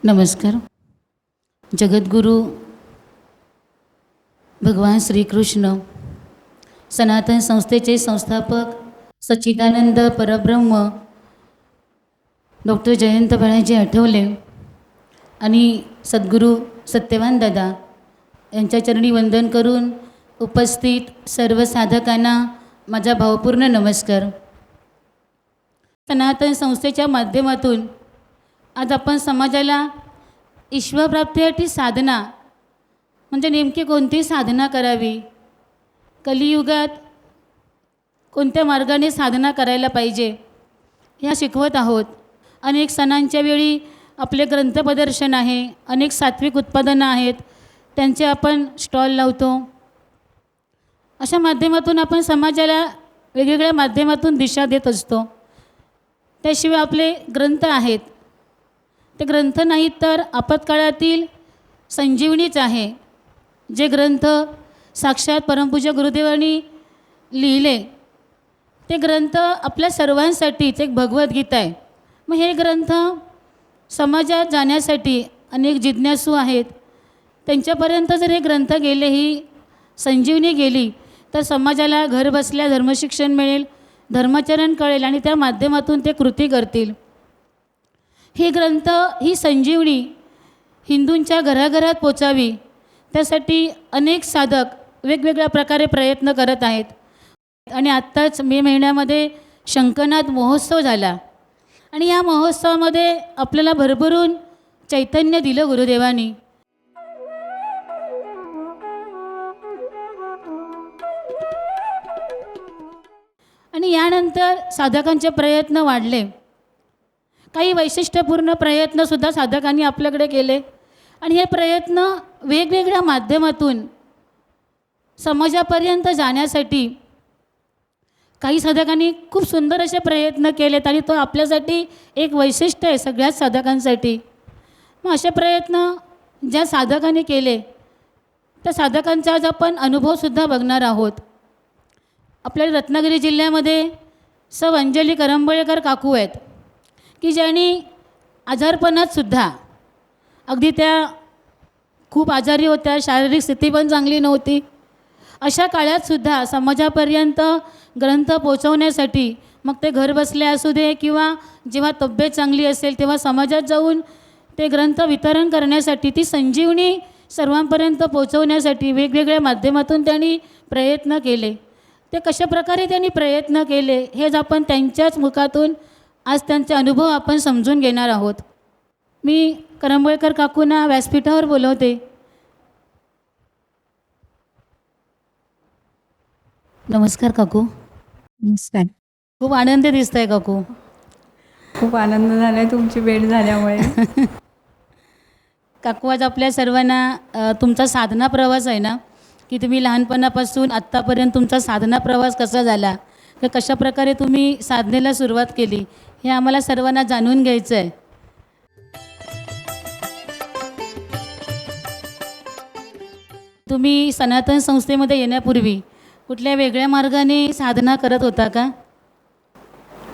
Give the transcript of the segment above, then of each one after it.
नमस्कार. जगद्गुरु भगवान श्रीकृष्ण सनातन संस्थेचे संस्थापक सच्चिदानंद परब्रह्म डॉक्टर जयंत बाळाजी आठवले आणि सद्गुरू सत्यवान दादा यांच्या चरणी वंदन करून उपस्थित सर्व साधकांना माझा भावपूर्ण नमस्कार. सनातन संस्थेच्या माध्यमातून आज आपण समाजाला ईश्वरप्राप्तीसाठी साधना म्हणजे नेमकी कोणती साधना करावी, कलियुगात कोणत्या मार्गाने साधना करायला पाहिजे ह्या शिकवत आहोत. अनेक सणांच्या वेळी आपले ग्रंथ प्रदर्शन आहे, अनेक सात्विक उत्पादनं आहेत, त्यांचे आपण स्टॉल लावतो. अशा माध्यमातून आपण समाजाला वेगवेगळ्या माध्यमातून दिशा देत असतो. त्याशिवाय आपले ग्रंथ आहेत, ते ग्रंथ नाहीत तर आपत्काळातील संजीवनीच आहे. जे ग्रंथ साक्षात परमपूज्य गुरुदेवांनी लिहिले ते ग्रंथ आपल्या सर्वांसाठीच एक भगवद्गीता आहे. मग हे ग्रंथ समाजात जाण्यासाठी अनेक जिज्ञासू आहेत, त्यांच्यापर्यंत जर हे ग्रंथ गेले, ही संजीवनी गेली तर समाजाला घर बसल्या धर्मशिक्षण मिळेल, धर्माचरण कळेल आणि त्या माध्यमातून ते कृती करतील. ही ग्रंथ ही संजीवनी हिंदूंच्या घराघरात पोचावी त्यासाठी अनेक साधक वेगवेगळ्या प्रकारे प्रयत्न करत आहेत. आणि आत्ताच मे महिन्यामध्ये शंखनाद महोत्सव झाला आणि या महोत्सवामध्ये आपल्याला भरभरून चैतन्य दिलं गुरुदेवांनी. आणि यानंतर साधकांचे प्रयत्न वाढले. काही वैशिष्ट्यपूर्ण प्रयत्नसुद्धा साधकांनी आपल्याकडे केले आणि हे प्रयत्न वेगवेगळ्या माध्यमातून समाजापर्यंत जाण्यासाठी काही साधकांनी खूप सुंदर असे प्रयत्न केलेत आणि तो आपल्यासाठी एक वैशिष्ट्य आहे सगळ्याच साधकांसाठी. मग असे प्रयत्न ज्या साधकांनी केले त्या साधकांचा आज आपण अनुभवसुद्धा बघणार आहोत. आपल्या रत्नागिरी जिल्ह्यामध्ये सौ अंजली करंबळेकर काकू आहेत की ज्यांनी आजारपणातसुद्धा, अगदी त्या खूप आजारी होत्या, शारीरिक स्थिती पण चांगली नव्हती, अशा काळातसुद्धा समाजापर्यंत ग्रंथ पोचवण्यासाठी, मग ते घर बसल्या असू दे किंवा जेव्हा तब्येत चांगली असेल तेव्हा समाजात जाऊन ते ग्रंथ वितरण करण्यासाठी, ती संजीवनी सर्वांपर्यंत पोचवण्यासाठी वेगवेगळ्या माध्यमातून त्यांनी प्रयत्न केले. ते कशाप्रकारे त्यांनी प्रयत्न केले हेच आपण त्यांच्याच मुखातून आज त्यांचे अनुभव आपण समजून घेणार आहोत. मी करंबळेकर काकूंना व्यासपीठावर बोलवते. नमस्कार काकू. नमस्कार. खूप आनंदी दिसत आहे काकू. खूप आनंद झाला आहे तुमची भेट झाल्यामुळे. काकू, आज आपल्या सर्वांना तुमचा साधना प्रवास आहे ना, की तुम्ही लहानपणापासून आत्तापर्यंत तुमचा साधना प्रवास कसा झाला, तर कशाप्रकारे तुम्ही साधनेला सुरुवात केली हे आम्हाला सर्वांना जाणून घ्यायचं आहे. तुम्ही सनातन संस्थेमध्ये येण्यापूर्वी कुठल्या वेगळ्या मार्गाने साधना करत होता का?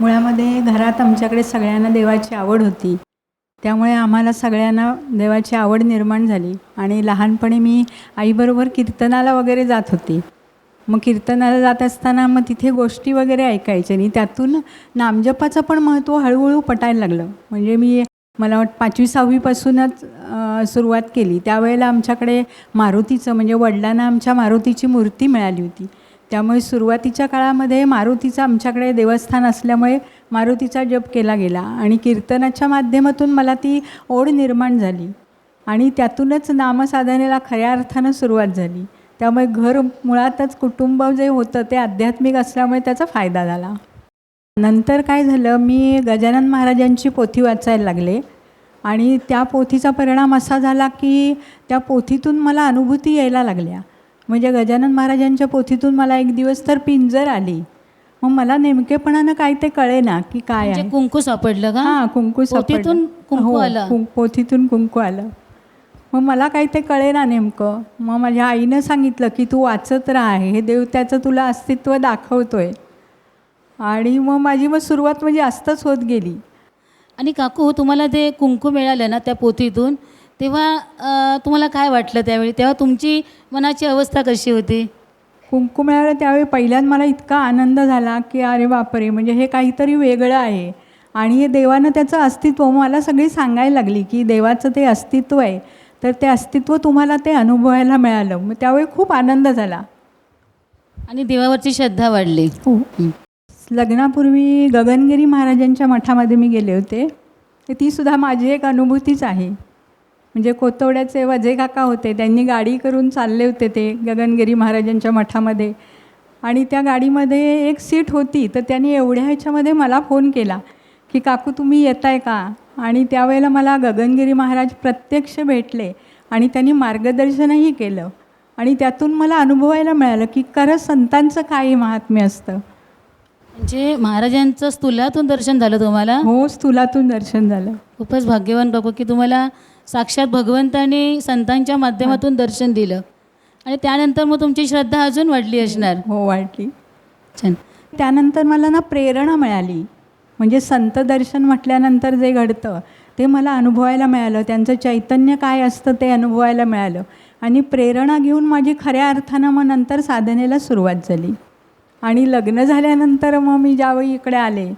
मुळामध्ये घरात आमच्याकडे सगळ्यांना देवाची आवड होती, त्यामुळे आम्हाला सगळ्यांना देवाची आवड निर्माण झाली. आणि लहानपणी मी आईबरोबर कीर्तनाला वगैरे जात होती. मग कीर्तनाला जात असताना मग तिथे गोष्टी वगैरे ऐकायचे आणि त्यातून नामजपाचं पण महत्त्व हळूहळू पटायला लागलं. म्हणजे मला वाटतं 5वी-6वीपासूनच सुरुवात केली. त्यावेळेला आमच्याकडे मारुतीचं, म्हणजे वडिलांना आमच्या मारुतीची मूर्ती मिळाली होती. त्यामुळे सुरुवातीच्या काळामध्ये मारुतीचं आमच्याकडे देवस्थान असल्यामुळे मारुतीचा जप केला गेला आणि कीर्तनाच्या माध्यमातून मला ती ओढ निर्माण झाली आणि त्यातूनच नामसाधनेला खऱ्या अर्थानं सुरुवात झाली. त्यामुळे घर मुळातच कुटुंब जे होतं ते आध्यात्मिक असल्यामुळे त्याचा फायदा झाला. नंतर काय झालं, मी गजानन महाराजांची पोथी वाचायला लागले आणि त्या पोथीचा परिणाम असा झाला की त्या पोथीतून मला अनुभूती यायला लागल्या. म्हणजे गजानन महाराजांच्या पोथीतून मला एक दिवस तर पिंजर आली. मग मला नेमकेपणानं काय ते कळेना की काय आहे. कुंकू सापडलं का? हां, कुंकू सापडलं. कुंकू आलं. पोथीतून कुंकू आलं. मग मला काही ते कळेना नेमकं. मग माझ्या आईनं सांगितलं की तू वाचत राहा, हे देव त्याचं तुला अस्तित्व दाखवतोय. आणि मग माझी सुरुवात म्हणजे आस्तच होत गेली. आणि काकू तुम्हाला ते कुंकू मिळालं ना त्या पोथीतून, तेव्हा तुम्हाला काय वाटलं त्यावेळी? तेव्हा तुमची मनाची अवस्था कशी होती? कुंकू मिळालं त्यावेळी पहिल्यांदा मला इतका आनंद झाला की अरे बापरे, म्हणजे हे काहीतरी वेगळं आहे आणि हे देवानं त्याचं अस्तित्व मला सगळी सांगायला लागली की देवाचं ते अस्तित्व आहे, तर ते अस्तित्व तुम्हाला ते अनुभवायला मिळालं. मग त्यावेळी खूप आनंद झाला. आणि देवावरची श्रद्धा वाढली. हो. लग्नापूर्वी गगनगिरी महाराजांच्या मठामध्ये मी गेले होते, तर तीसुद्धा माझी एक अनुभूतीच आहे. म्हणजे कोतवड्याचे वजे काका होते, त्यांनी गाडी करून चालले होते ते गगनगिरी महाराजांच्या मठामध्ये आणि त्या गाडीमध्ये एक सीट होती, तर त्यांनी एवढ्या ह्याच्यामध्ये मला फोन केला की काकू तुम्ही येत आहे का? आणि त्यावेळेला मला गगनगिरी महाराज प्रत्यक्ष भेटले आणि त्यांनी मार्गदर्शनही केलं आणि त्यातून मला अनुभवायला मिळालं की खरंच संतांचं काही महात्म्य असतं. म्हणजे महाराजांचं स्थूलातून दर्शन झालं तुम्हाला? हो, स्थूलातून दर्शन झालं. खूपच भाग्यवान काकू की तुम्हाला साक्षात भगवंताने संतांच्या माध्यमातून दर्शन दिलं आणि त्यानंतर मग तुमची श्रद्धा अजून वाढली असणार. हो, वाटली. छान. त्यानंतर मला ना प्रेरणा मिळाली. म्हणजे संत दर्शन म्हटल्यानंतर जे घडतं ते मला अनुभवायला मिळालं, त्यांचं चैतन्य काय असतं ते अनुभवायला मिळालं आणि प्रेरणा घेऊन माझी खऱ्या अर्थानं मग नंतर साधनेला सुरुवात झाली. आणि लग्न झाल्यानंतर मग मी ज्यावेळी इकडे आले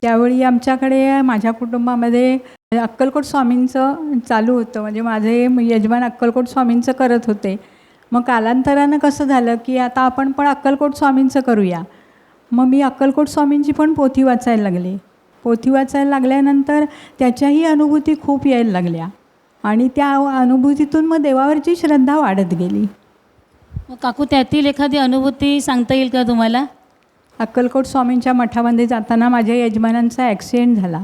त्यावेळी आमच्याकडे माझ्या कुटुंबामध्ये अक्कलकोट स्वामींचं चालू होतं. म्हणजे माझे यजमान अक्कलकोट स्वामींचं करत होते. मग कालांतरानं कसं झालं की आता आपण पण अक्कलकोट स्वामींचं करूया. मग मी अक्कलकोट स्वामींची पण पोथी वाचायला लागले. पोथी वाचायला लागल्यानंतर त्याच्याही अनुभूती खूप यायला लागल्या आणि त्या अनुभूतीतून मग देवावरची श्रद्धा वाढत गेली. मग काकू त्यातील एखादी अनुभूती सांगता येईल का तुम्हाला? अक्कलकोट स्वामींच्या मठामध्ये जाताना माझ्या यजमानांचा ॲक्सिडेंट झाला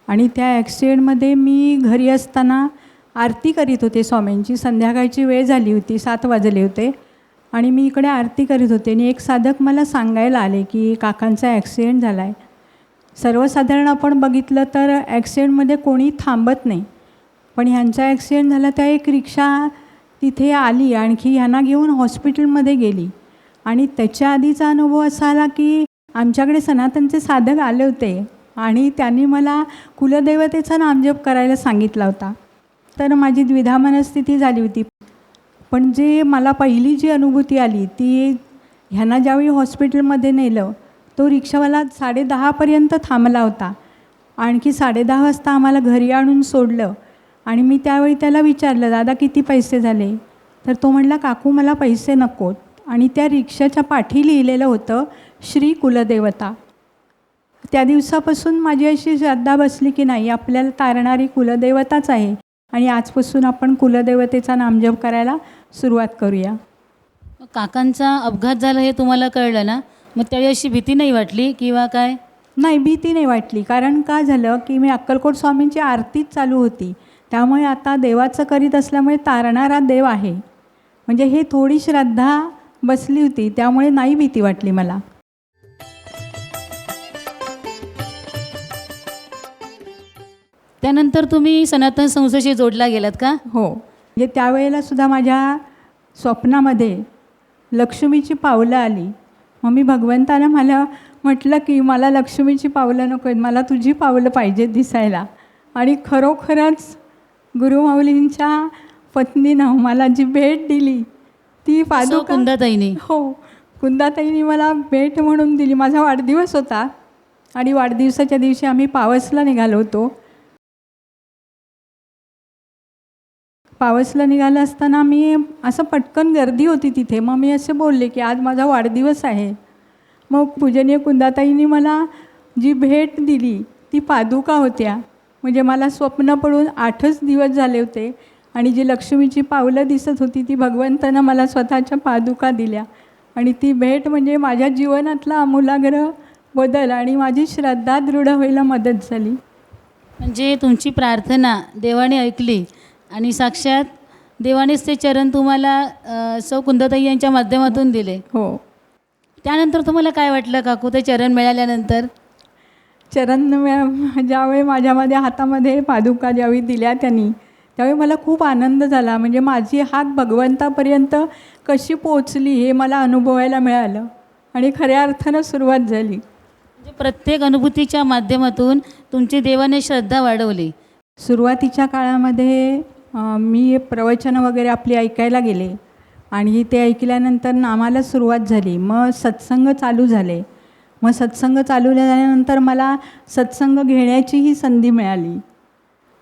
आणि त्या ॲक्सिडेंटमध्ये मी घरी असताना आरती करीत होते स्वामींची. संध्याकाळची वेळ झाली होती, 7 वाजले होते आणि मी इकडे आरती करीत होते आणि एक साधक मला सांगायला आले की काकांचा ॲक्सिडेंट झाला आहे. सर्वसाधारण आपण बघितलं तर ॲक्सिडेंटमध्ये कोणी थांबत नाही, पण ह्यांचा ॲक्सिडेंट झाला त्या एक रिक्षा तिथे आली आणखी ह्यांना घेऊन हॉस्पिटलमध्ये गेली आणि त्याच्या आधीचा अनुभव असा आला की आमच्याकडे सनातनचे साधक आले होते आणि त्यांनी मला कुलदेवतेचा नामजप करायला सांगितला होता. तर माझी द्विधा मनस्थिती झाली होती. पण जे मला पहिली जी अनुभूती आली ती ह्यांना ज्यावेळी हॉस्पिटलमध्ये नेलं तो रिक्षावाला 10:30पर्यंत थांबला होता. आणखी 10:30 वाजता आम्हाला घरी आणून सोडलं आणि मी त्यावेळी त्याला विचारलं दादा किती पैसे झाले? तर तो म्हणला काकू मला पैसे नकोत. आणि त्या रिक्षाच्या पाठी लिहिलेलं होतं श्री कुलदेवता. त्या दिवसापासून माझी अशी श्रद्धा बसली की नाही आपल्याला तारणारी कुलदेवताच आहे आणि आजपासून आपण कुलदेवतेचा नामजप करायला सुरुवात करूया. काकांचा अपघात झाला हे तुम्हाला कळलं ना, मग त्यावेळी अशी भीती नाही वाटली किंवा काय? नाही, भीती नाही वाटली. कारण का झालं की मी अक्कलकोट स्वामींची आरतीच चालू होती, त्यामुळे आता देवाचं करीत असल्यामुळे तारणारा देव आहे, म्हणजे हे थोडी श्रद्धा बसली होती, त्यामुळे नाही भीती वाटली मला. त्यानंतर तुम्ही सनातन संस्थेशी जोडला गेलात का? हो, म्हणजे त्यावेळेला सुद्धा माझ्या स्वप्नामध्ये लक्ष्मीची पावलं आली. मग मी भगवंताला मला म्हटलं की मला लक्ष्मीची पावलं नको आहेत, मला तुझी पावलं पाहिजेत दिसायला. आणि खरोखरच गुरुमाऊलींच्या पत्नीनं मला जी भेट दिली ती पादुका कुंदाताईने. हो, कुंदाताईने मला भेट म्हणून दिली. माझा वाढदिवस होता आणि वाढदिवसाच्या दिवशी आम्ही पावसला निघालो होतो. पावसला निघालं असताना मी असं पटकन गर्दी होती तिथे. मग मी असे बोलले की आज माझा वाढदिवस आहे. मग पूजनीय कुंदाताईंनी मला जी भेट दिली ती पादुका होत्या. म्हणजे मला स्वप्न पडून 8च दिवस झाले होते आणि जी लक्ष्मीची पावलं दिसत होती ती भगवंतानं मला स्वतःच्या पादुका दिल्या. आणि ती भेट म्हणजे माझ्या जीवनातला आमूलाग्र बदल आणि माझी श्रद्धा दृढ व्हायला मदत झाली. म्हणजे तुमची प्रार्थना देवाने ऐकली आणि साक्षात देवानेच ते चरण तुम्हाला सौ कुंदाताई यांच्या माध्यमातून दिले. हो. त्यानंतर तुम्हाला काय वाटलं काकू ते चरण मिळाल्यानंतर? ज्यावेळी माझ्यामध्ये हातामध्ये पादुका ज्यावेळी दिल्या त्यांनी, त्यावेळी मला खूप आनंद झाला. म्हणजे माझी हात भगवंतापर्यंत कशी पोचली हे मला अनुभवायला मिळालं आणि खऱ्या अर्थानं सुरुवात झाली. म्हणजे प्रत्येक अनुभूतीच्या माध्यमातून तुमची देवाने श्रद्धा वाढवली. सुरुवातीच्या काळामध्ये मी प्रवचनं वगैरे आपली ऐकायला गेले आणि ते ऐकल्यानंतर नामाला सुरुवात झाली. मग सत्संग चालू झाले. मग सत्संग चालू झाल्यानंतर मला सत्संग घेण्याचीही संधी मिळाली.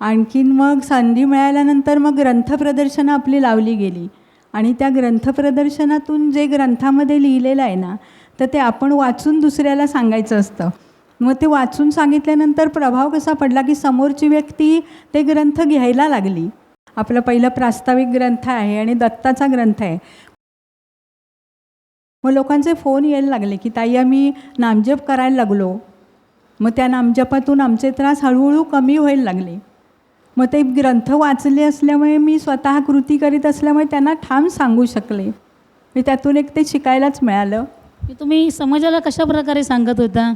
आणखीन मग संधी मिळाल्यानंतर मग ग्रंथप्रदर्शनं आपली लावली गेली आणि त्या ग्रंथप्रदर्शनातून जे ग्रंथामध्ये लिहिलेलं आहे ना, तर ते आपण वाचून दुसऱ्याला सांगायचं असतं. मग ते वाचून सांगितल्यानंतर प्रभाव कसा पडला की समोरची व्यक्ती ते ग्रंथ घ्यायला लागली. आपलं पहिलं प्रास्ताविक ग्रंथ आहे आणि दत्ताचा ग्रंथ आहे. मग लोकांचे फोन यायला लागले की ताई आम्ही नामजप करायला लागलो. मग त्या नामजपातून आमचे त्रास हळूहळू कमी व्हायला लागले. मग ते ग्रंथ वाचले असल्यामुळे मी स्वतः कृती करीत असल्यामुळे त्यांना ठाम सांगू शकले. मी त्यातून एक ते शिकायलाच मिळालं. की तुम्ही समाजाला कशा प्रकारे सांगत होता?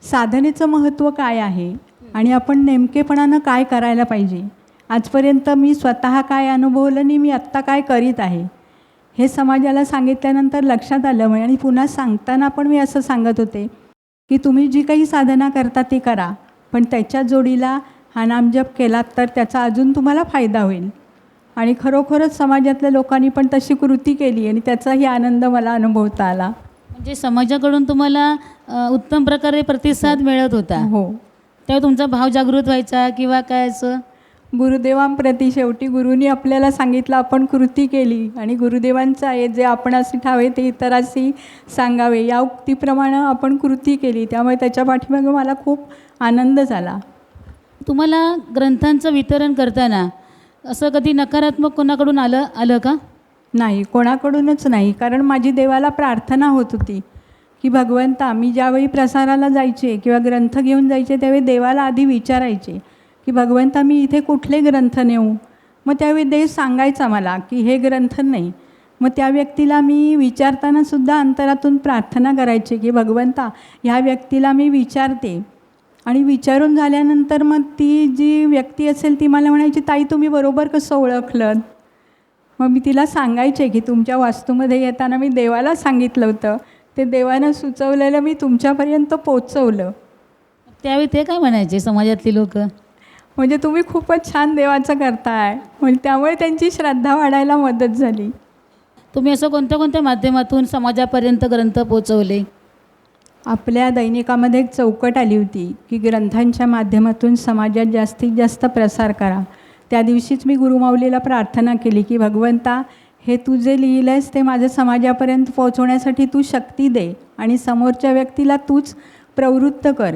साधनेचं महत्त्व काय आहे आणि आपण नेमकेपणानं काय करायला पाहिजे. आजपर्यंत मी स्वतः काय अनुभवलं नाही, मी आत्ता काय करीत आहे हे समाजाला सांगितल्यानंतर लक्षात आलं. आणि पुन्हा सांगताना पण मी असं सांगत होते की तुम्ही जी काही साधना करता ती करा, पण त्याच्या जोडीला हा नामजप केलात तर त्याचा अजून तुम्हाला फायदा होईल. आणि खरोखरच समाजातल्या लोकांनी पण तशी कृती केली आणि त्याचाही आनंद मला अनुभवता आला. म्हणजे समाजाकडून तुम्हाला उत्तम प्रकारे प्रतिसाद मिळत होता. हो. तेव्हा तुमचा भाव जागृत व्हायचा किंवा काय असं? गुरुदेवांप्रती शेवटी गुरुनी आपल्याला सांगितलं, आपण कृती केली आणि गुरुदेवांचं आहे जे आपणासी ठावे ते इतरांशी सांगावे या उक्तीप्रमाणे आपण कृती केली. त्यामुळे त्याच्या पाठीमागे मला खूप आनंद झाला. तुम्हाला ग्रंथांचं वितरण करताना असं कधी नकारात्मक कोणाकडून आलं का? नाही, कोणाकडूनच नाही. कारण माझी देवाला प्रार्थना होत होती की भगवंता, मी ज्यावेळी प्रसाराला जायचे किंवा ग्रंथ घेऊन जायचे त्यावेळी देवाला आधी विचारायचे की भगवंता मी इथे कुठले ग्रंथ नेऊ. मग त्यावेळी देव सांगायचा मला की हे ग्रंथ नाही. मग त्या व्यक्तीला मी विचारतानासुद्धा अंतरातून प्रार्थना करायची की भगवंता ह्या व्यक्तीला मी विचारते. आणि विचारून झाल्यानंतर मग ती जी व्यक्ती असेल ती मला म्हणायची, ताई तुम्ही बरोबर कसं ओळखलं. मग मी तिला सांगायचे की तुमच्या वास्तूमध्ये येताना मी देवाला सांगितलं होतं, ते देवानं सुचवलेलं मी तुमच्यापर्यंत पोचवलं. त्यावेळी ते काय म्हणायचे समाजातली लोक? म्हणजे तुम्ही खूपच छान देवाचं करताय. म्हणजे त्यामुळे त्यांची श्रद्धा वाढायला मदत झाली. तुम्ही असं कोणत्या माध्यमातून समाजापर्यंत ग्रंथ पोचवले? आपल्या दैनिकामध्ये एक चौकट आली होती की ग्रंथांच्या माध्यमातून समाजात जास्तीत जास्त प्रसार करा. त्या दिवशीच मी गुरुमाऊलीला प्रार्थना केली की भगवंता, हे तू जे लिहिलं आहेस ते माझ्या समाजापर्यंत पोहोचवण्यासाठी तू शक्ती दे आणि समोरच्या व्यक्तीला तूच प्रवृत्त कर.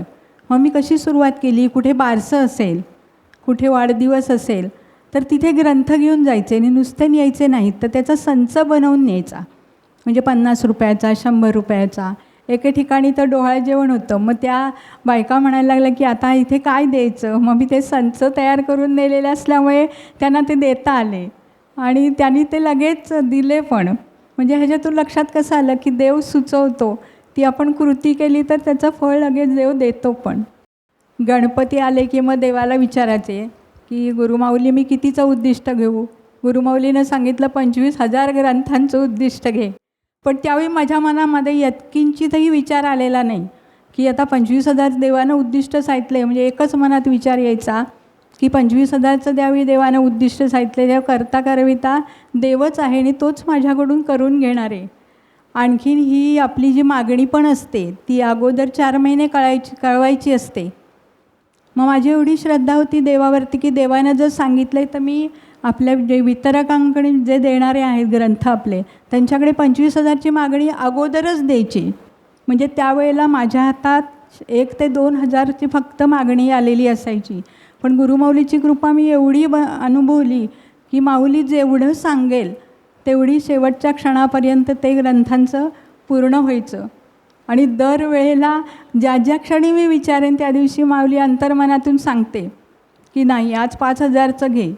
मग मी कशी सुरुवात केली, कुठे बारसं असेल, कुठे वाढदिवस असेल तर तिथे ग्रंथ घेऊन जायचे आणि नुसते न्यायचे नाहीत तर त्याचा संच बनवून न्यायचा. म्हणजे 50 रुपयाचा, 100 रुपयाचा. एके ठिकाणी तर डोहाळे जेवण होतं. मग त्या बायका म्हणायला लागल्या की आता इथे काय द्यायचं. मग मी ते संच तयार करून नेलेले असल्यामुळे त्यांना ते देता आले आणि त्यांनी ते लगेच दिले पण. म्हणजे ह्याच्यातून लक्षात कसं आलं की देव सुचवतो, ती आपण कृती केली तर त्याचं फळ लगेच देव देतो पण. गणपती आले की मग देवाला विचारायचे की गुरुमाऊली मी कितीचं उद्दिष्ट घेऊ. गुरुमाऊलीनं सांगितलं 25,000 ग्रंथांचं उद्दिष्ट घे. पण त्यावेळी माझ्या मनामध्ये यत्किंचितही विचार आलेला नाही की आता 25,000 देवानं उद्दिष्ट सांगितले. म्हणजे एकच मनात विचार यायचा की 25,000चं द्यावी देवानं उद्दिष्ट सांगितले, तेव्हा करता करविता देवच आहे आणि तोच माझ्याकडून करून घेणार आहे. आणखीन ही आपली जी मागणी पण असते ती अगोदर 4 महिने कळवायची असते. मग माझी एवढी श्रद्धा होती देवावरती की देवानं जर सांगितलं तर मी आपल्या जे वितरकांकडे जे देणारे आहेत ग्रंथ आपले त्यांच्याकडे 25,000ची मागणी अगोदरच द्यायची. म्हणजे त्यावेळेला माझ्या हातात 1 ते 2,000ची फक्त मागणी आलेली असायची. पण गुरुमाऊलीची कृपा मी एवढी अनुभवली की माऊली जेवढं सांगेल तेवढी शेवटच्या क्षणापर्यंत ते ग्रंथांचं पूर्ण व्हायचं. आणि दरवेळेला ज्या ज्या क्षणी मी विचारेन त्या दिवशी माऊली अंतर्मनातून सांगते की नाही आज 5,000चं घे.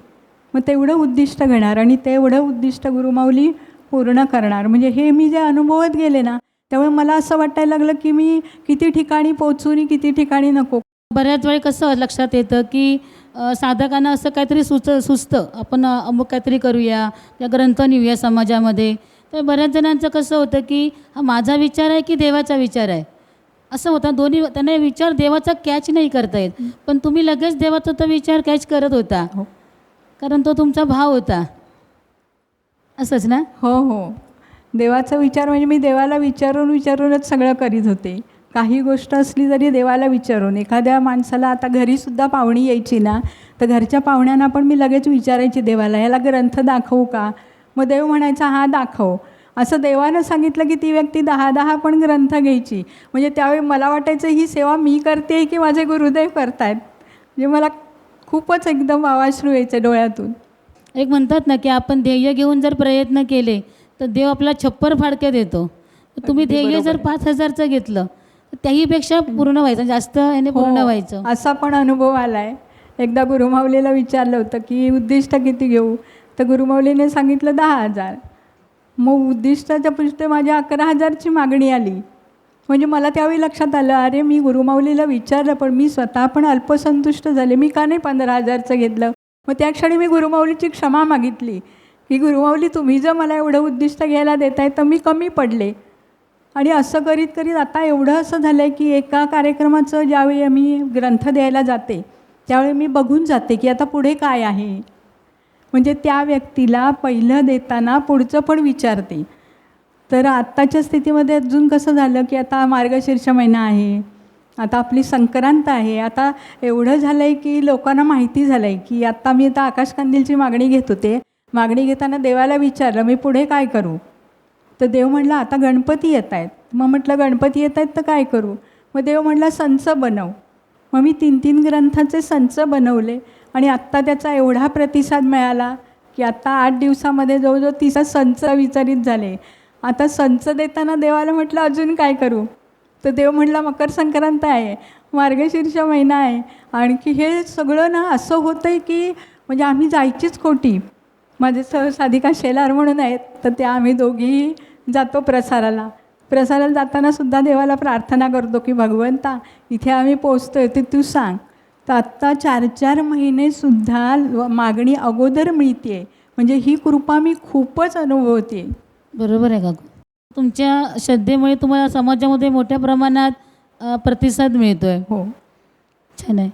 मग तेवढं उद्दिष्ट घेणार आणि तेवढं उद्दिष्ट गुरुमाऊली पूर्ण करणार. म्हणजे हे मी जे अनुभवत गेले ना त्यामुळे मला असं वाटायला लागलं की मी किती ठिकाणी पोचू आणि किती ठिकाणी नको. बऱ्याच वेळी कसं लक्षात येतं की साधकांना असं काहीतरी सुचतं आपण अमुक काहीतरी करूया या ग्रंथ नेऊया समाजामध्ये. तर बऱ्याच जणांचं कसं होतं की हा माझा विचार आहे की देवाचा विचार आहे. असं होतं दोन्ही त्यांना विचार देवाचा कॅच नाही करता येत, पण तुम्ही लगेच देवाचा तो विचार कॅच करत होता, हो कारण तो तुमचा भाव होता. असंच ना? हो हो. देवाचा विचार म्हणजे मी देवाला विचारूनच सगळं करीत होते. काही गोष्ट असली तरी देवाला विचारून. एखाद्या माणसाला आता घरीसुद्धा पाहुणी यायची ना, तर घरच्या पाहुण्यांना पण मी लगेच विचारायची देवाला, ह्याला ग्रंथ दाखवू का? मग देव म्हणायचा हां दाखव. असं देवानं सांगितलं की ती व्यक्ती 10 पण ग्रंथ घ्यायची. म्हणजे त्यावेळी मला वाटायचं ही सेवा मी करते की माझे गुरुदेव करतायत. म्हणजे मला खूपच एकदम अश्रू यायचे डोळ्यातून. एक म्हणतात ना की आपण ध्येय घेऊन जर प्रयत्न केले तर देव आपला छप्पर फाडक्यात देतो. तुम्ही अगदी ध्येय जर बरोबर. 5,000चं घेतलं तर त्याहीपेक्षा पूर्ण व्हायचं, जास्त याने पूर्ण हो, व्हायचं. असा पण अनुभव आला आहे. एकदा गुरुमाऊलीला विचारलं होतं की उद्दिष्ट किती घेऊ, तर गुरुमाऊलीने सांगितलं 10,000. मग उद्दिष्टाच्या पुढे माझ्या 11,000ची मागणी आली. म्हणजे मला त्यावेळी लक्षात आलं, अरे मी गुरुमाऊलीला विचारलं पण मी स्वतः पण अल्पसंतुष्ट झाले, मी का नाही 15,000चं घेतलं. मग त्या क्षणी मी गुरुमाऊलीची क्षमा मागितली की गुरुमाऊली तुम्ही जर मला एवढं उद्दिष्ट घ्यायला देताय तर मी कमी पडले. आणि असं करीत करीत आता एवढं असं झालं आहे की एका कार्यक्रमाचं ज्यावेळी आम्ही ग्रंथ द्यायला जाते त्यावेळी मी बघून जाते की आता पुढे काय आहे. म्हणजे त्या व्यक्तीला पहिलं देताना पुढचं पण विचारते. तर आत्ताच्या स्थितीमध्ये अजून कसं झालं की आता मार्गशीर्ष महिना आहे, आता आपली संक्रांत आहे. आता एवढं झालं आहे की लोकांना माहिती झालं आहे की आत्ता मी आता आकाशकंदीलची मागणी घेत होते. मागणी घेताना देवाला विचारलं मी पुढे काय करू. तर देव म्हटलं आता गणपती येत आहेत. मग म्हटलं गणपती येत आहेत तर काय करू. मग देव म्हटलं संच बनव. मग मी 3 ग्रंथाचे संच बनवले आणि आत्ता त्याचा एवढा प्रतिसाद मिळाला की आत्ता 8 दिवसामध्ये जवळजवळ 30 संच वितरित झाले. आता संच देताना देवाला म्हटलं अजून काय करू. तर देव म्हटला मकर संक्रांत आहे, मार्गशीर्ष महिना आहे. आणखी हे सगळं ना असं होतं आहे की म्हणजे आम्ही जायचीच खोटी. माझे साधिका शेलार म्हणून आहेत, तर त्या आम्ही दोघीही जातो प्रसाराला. प्रसाराला जातानासुद्धा देवाला प्रार्थना करतो की भगवंता इथे आम्ही पोचतो आहे ते तू सांग. तर आत्ता 4-4 महिनेसुद्धा मागणी अगोदर मिळते आहे. म्हणजे ही कृपा मी खूपच अनुभवते. बरोबर आहे काकू. तुमच्या श्रद्धेमुळे तुम्हाला समाजामध्ये मोठ्या प्रमाणात प्रतिसाद मिळतो आहे. हो छान आहे.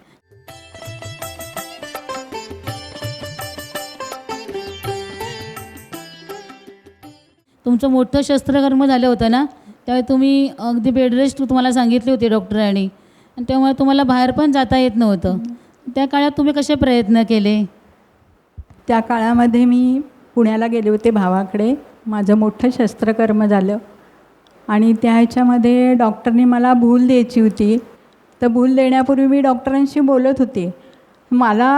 तुमचं मोठं शस्त्रकर्म झालं होतं ना, त्यावेळी तुम्ही अगदी बेडरेस्ट तुम्हाला सांगितली होती डॉक्टरांनी, आणि त्यामुळे तुम्हाला बाहेर पण जाता येत नव्हतं. त्या काळात तुम्ही कसे प्रयत्न केले? त्या काळामध्ये मी पुण्याला गेले होते भावाकडे. माझं मोठं शस्त्रकर्म झालं आणि त्या ह्याच्यामध्ये डॉक्टरने मला भूल द्यायची होती. तर भूल देण्यापूर्वी मी डॉक्टरांशी बोलत होते. मला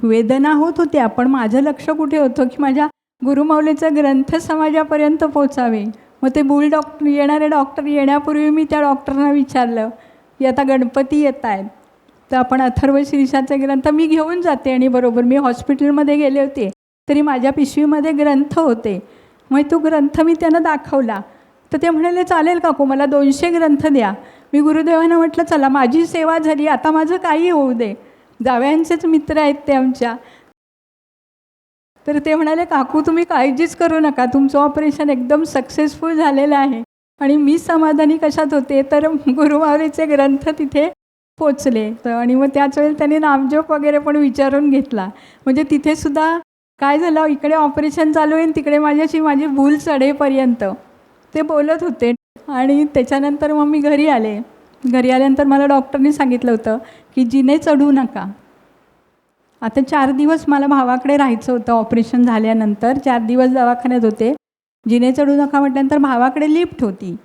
वेदना होत होत्या पण माझं लक्ष कुठे होतं की माझ्या गुरुमाऊलीचा ग्रंथ समाजापर्यंत पोचावे. मग ते भूल येणारे डॉक्टर येण्यापूर्वी मी त्या डॉक्टरांना विचारलं की आता गणपती येत आहेत तर आपण अथर्वशीर्षाचे ग्रंथ मी घेऊन जाते. आणि बरोबर मी हॉस्पिटलमध्ये गेले होते तरी माझ्या पिशवीमध्ये ग्रंथ होते. मग तो ग्रंथ मी त्यांना दाखवला तर ते म्हणाले चालेल काकू मला 200 ग्रंथ द्या. मी गुरुदेवांना म्हटलं चला माझी सेवा झाली आता माझं काही होऊ दे. जावयांचेच मित्र आहेत ते आमच्या. तर ते म्हणाले काकू तुम्ही काळजीच करू नका, तुमचं ऑपरेशन एकदम सक्सेसफुल झालेलं आहे. आणि मी समाधानी कशात होते तर गुरुमाऊलीचे ग्रंथ तिथे पोचले. तर आणि मग त्याच वेळेला त्यांनी नामजप वगैरे पण विचारून घेतला. म्हणजे तिथेसुद्धा काय झालं इकडे ऑपरेशन चालू आहे तिकडे माझी भूल चढेपर्यंत ते बोलत होते. आणि त्याच्यानंतर मग मी घरी आले. घरी आल्यानंतर मला डॉक्टरनी सांगितलं होतं की जिने चढू नका. आता 4 दिवस मला भावाकडे राहायचं होतं. ऑपरेशन झाल्यानंतर 4 दिवस दवाखान्यात होते. जिने चढू नका म्हटल्यानंतर भावाकडे लिफ्ट होती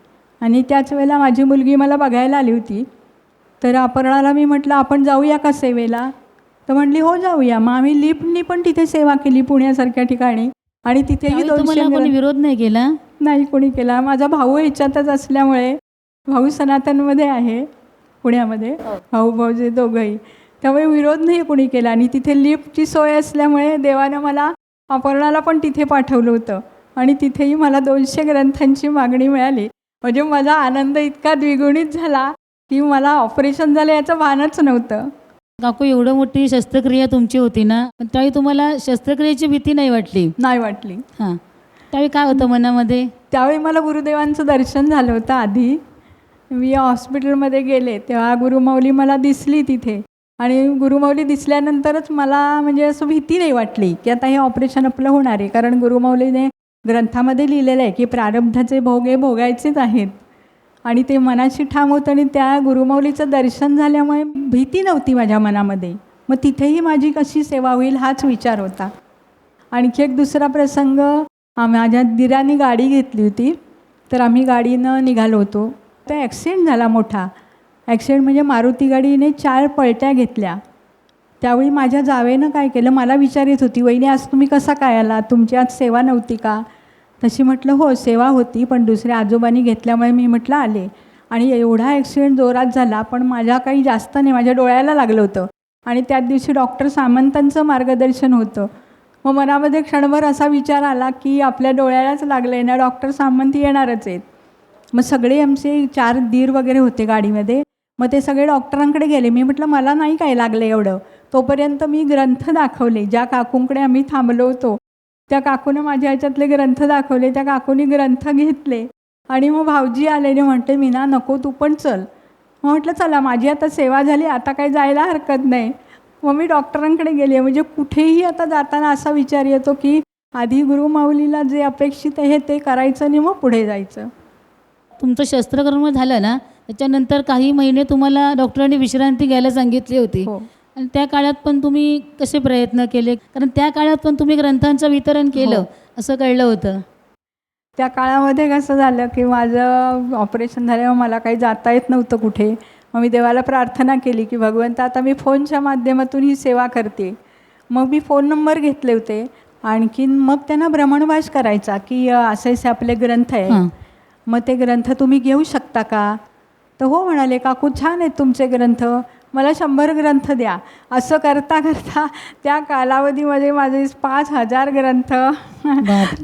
आणि त्याच वेळेला माझी मुलगी मला बघायला आली होती. तर अपर्णाला मी म्हटलं आपण जाऊया का सेवेला. तर म्हटली हो जाऊया. मग आम्ही लिफ्टनी पण तिथे सेवा केली पुण्यासारख्या ठिकाणी. आणि तिथेही तुम्हाला कोणी 200 विरोध नाही केला? नाही कोणी केला. माझा भाऊ ह्याच्यातच असल्यामुळे, भाऊ सनातनमध्ये आहे पुण्यामध्ये, भाऊजे दोघंही, त्यामुळे विरोध नाही कोणी केला. आणि तिथे लिफ्टची सोय असल्यामुळे देवानं मला अपर्णाला पण तिथे पाठवलं होतं आणि तिथेही मला 200 ग्रंथांची मागणी मिळाली. म्हणजे माझा आनंद इतका द्विगुणित झाला की मला ऑपरेशन झालं याचं भानच नव्हतं. काकू एवढं मोठी शस्त्रक्रिया तुमची होती ना, पण त्यावेळी तुम्हाला शस्त्रक्रियेची भीती नाही वाटली? नाही वाटली. हां, त्यावेळी काय होतं मनामध्ये? त्यावेळी मला गुरुदेवांचं दर्शन झालं होतं आधी. मी हॉस्पिटलमध्ये गेले तेव्हा गुरुमाऊली मला दिसली तिथे. आणि गुरुमाऊली दिसल्यानंतरच मला म्हणजे असं भीती नाही वाटली की आता हे ऑपरेशन आपलं होणार आहे. कारण गुरुमाऊलीने ग्रंथामध्ये लिहिलेलं आहे की प्रारब्धाचे भोग हे भोगायचेच आहेत. आणि ते मनाशी ठाम होतं आणि त्या गुरुमाऊलीचं दर्शन झाल्यामुळे भीती नव्हती माझ्या मनामध्ये. मग तिथेही माझी कशी सेवा होईल हाच विचार होता. आणखी एक दुसरा प्रसंग, माझ्या दिराने गाडी घेतली होती. तर आम्ही गाडीनं निघालो होतो. तर ॲक्सिडेंट झाला मोठा. ॲक्सिडेंट म्हणजे मारुती गाडीने 4 पलट्या घेतल्या. त्यावेळी माझ्या जावेनं काय केलं, मला विचारित होती, वहिनी आज तुम्ही कसा काय आला, तुमची आज सेवा नव्हती का? तशी म्हटलं हो सेवा होती, पण दुसऱ्या आजोबांनी घेतल्यामुळे मी म्हटलं आले. आणि एवढा ॲक्सिडेंट जोरात झाला, पण माझ्या काही जास्त नाही, माझ्या डोळ्याला लागलं होतं. आणि त्याच दिवशी डॉक्टर सामंतांचं मार्गदर्शन होतं. मग मनामध्ये क्षणभर असा विचार आला की आपल्या डोळ्यालाच लागलं आहे ना, डॉक्टर सामंत येणारच आहेत. मग सगळे आमचे 4 दीर वगैरे होते गाडीमध्ये. मग ते सगळे डॉक्टरांकडे गेले. मी म्हटलं मला नाही काय लागलं एवढं. तोपर्यंत मी ग्रंथ दाखवले. ज्या काकूंकडे आम्ही थांबलो होतो त्या काकूनं माझ्या ह्याच्यातले ग्रंथ दाखवले. त्या काकूनी ग्रंथ घेतले आणि मग भाऊजी आलेले, म्हटले मीना नको तू पण चल. मग म्हटलं चला माझी आता सेवा झाली, आता काही जायला हरकत नाही. मग मी डॉक्टरांकडे गेले. म्हणजे कुठेही आता जाताना असा विचार येतो की आधी गुरुमाऊलीला जे अपेक्षित आहे ते करायचं आणि मग पुढे जायचं. तुमचं शस्त्रकर्म झालं ना, त्याच्यानंतर काही महिने तुम्हाला डॉक्टरांनी विश्रांती घ्यायला सांगितली होती. हो. आणि त्या काळात पण तुम्ही कसे प्रयत्न केले? कारण त्या काळात पण तुम्ही ग्रंथांचं वितरण केलं असं कळलं होतं. त्या काळामध्ये कसं झालं की माझं ऑपरेशन झाल्यावर मला काही जाता येत नव्हतं कुठे. मग मी देवाला प्रार्थना केली की भगवंता आता मी फोनच्या माध्यमातून ही सेवा करते. मग मी फोन नंबर घेतले होते. आणखीन मग त्यांना भ्रमणवास करायचा की असे असे आपले ग्रंथ आहे, मग ते ग्रंथ तुम्ही घेऊ शकता का? तर हो म्हणाले, काकू छान आहेत तुमचे ग्रंथ, मला 100 ग्रंथ द्या. असं करता करता त्या कालावधीमध्ये माझे 5000 ग्रंथ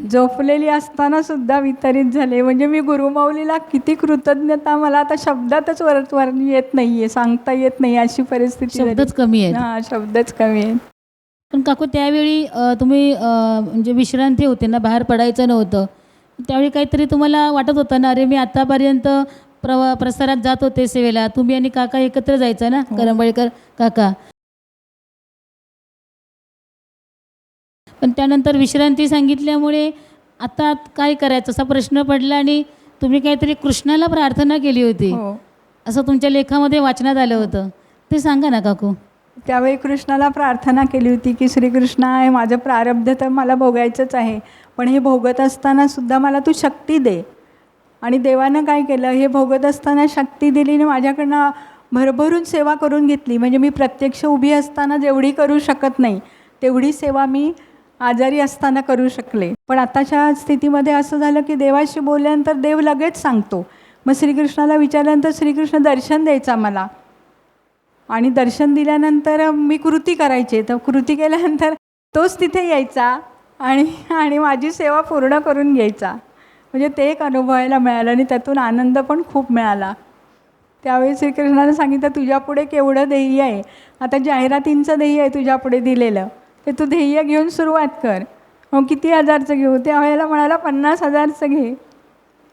झोपलेली असतानासुद्धा वितरित झाले. म्हणजे मी गुरुमाऊलीला किती कृतज्ञता, मला आता शब्दातच वर येत नाही आहे, सांगता येत नाही अशी परिस्थिती. शब्दच कमी आहेत. हां, शब्दच कमी आहेत. पण काकू त्यावेळी तुम्ही म्हणजे विश्रांती होते ना, बाहेर पडायचं नव्हतं. त्यावेळी काहीतरी तुम्हाला वाटत होतं ना, अरे मी आतापर्यंत प्रसारात जात होते सेवेला, तुम्ही आणि काका एकत्र जायचं ना, करंबळकर काका. पण त्यानंतर विश्रांती सांगितल्यामुळे आता काय करायचं असा प्रश्न पडला आणि तुम्ही काहीतरी कृष्णाला प्रार्थना केली होती असं तुमच्या लेखामध्ये वाचनात आलं होतं. ते सांगा ना काकू. त्यावेळी कृष्णाला प्रार्थना केली होती की श्रीकृष्णा, हे माझं प्रारब्ध तर मला भोगायचंच आहे, पण हे भोगत असताना सुद्धा मला तू शक्ती दे. आणि देवानं काय केलं, हे भोगत असताना शक्ती दिली आणि माझ्याकडनं भरभरून सेवा करून घेतली. म्हणजे मी प्रत्यक्ष उभी असताना जेवढी करू शकत नाही तेवढी सेवा मी आजारी असताना करू शकले. पण आताच्या स्थितीमध्ये असं झालं की देवाशी बोलल्यानंतर देव लगेच सांगतो. मग श्रीकृष्णाला विचारल्यानंतर श्रीकृष्ण दर्शन द्यायचा मला, आणि दर्शन दिल्यानंतर मी कृती करायचे. तर कृती केल्यानंतर तोच तिथे यायचा आणि माझी सेवा पूर्ण करून घ्यायचा. म्हणजे ते एक अनुभवायला मिळालं आणि त्यातून आनंद पण खूप मिळाला. त्यावेळी श्रीकृष्णाने सांगितलं, तुझ्यापुढे केवढं ध्येय आहे, आता जाहिरातींचं ध्येय आहे तुझ्यापुढे दिलेलं, ते तू ध्येय घेऊन सुरुवात कर. मग किती हजारचं घेऊ? त्यावेळेला म्हणाला 50,000चं घे.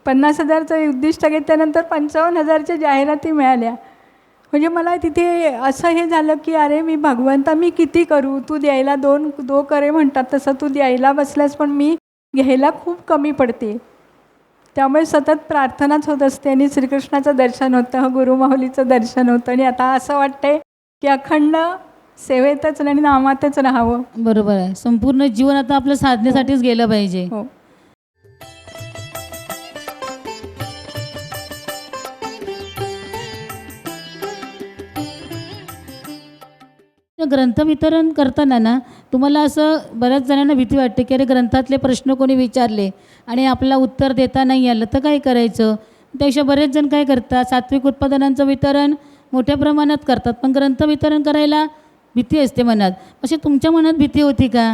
50,000चं उद्दिष्ट घेतल्यानंतर 55,000च्या जाहिराती मिळाल्या. म्हणजे मला तिथे असं हे झालं की अरे मी भगवंता मी किती करू, तू द्यायला दो करे म्हणतात तसं तू द्यायला बसल्यास पण मी घ्यायला खूप कमी पडते. त्यामुळे सतत प्रार्थनाच होत असते आणि श्रीकृष्णाचं दर्शन होतं, गुरुमाऊलीचं दर्शन होतं. आणि आता असं वाटतंय की अखंड सेवेतच आणि नामातच राहावं. बरोबर आहे. संपूर्ण जीवन आता आपलं साधनेसाठीच गेलं पाहिजे. हो. ग्रंथ वितरण करताना ना तुम्हाला असं बऱ्याच जणांना भीती वाटते की अरे ग्रंथातले प्रश्न कोणी विचारले आणि आपल्याला उत्तर देता नाही आलं तर काय करायचं. त्यापेक्षा बरेच जण काय करतात, सात्विक उत्पादनांचं वितरण मोठ्या प्रमाणात करतात, पण ग्रंथ वितरण करायला भीती असते मनात. अशी तुमच्या मनात भीती होती का?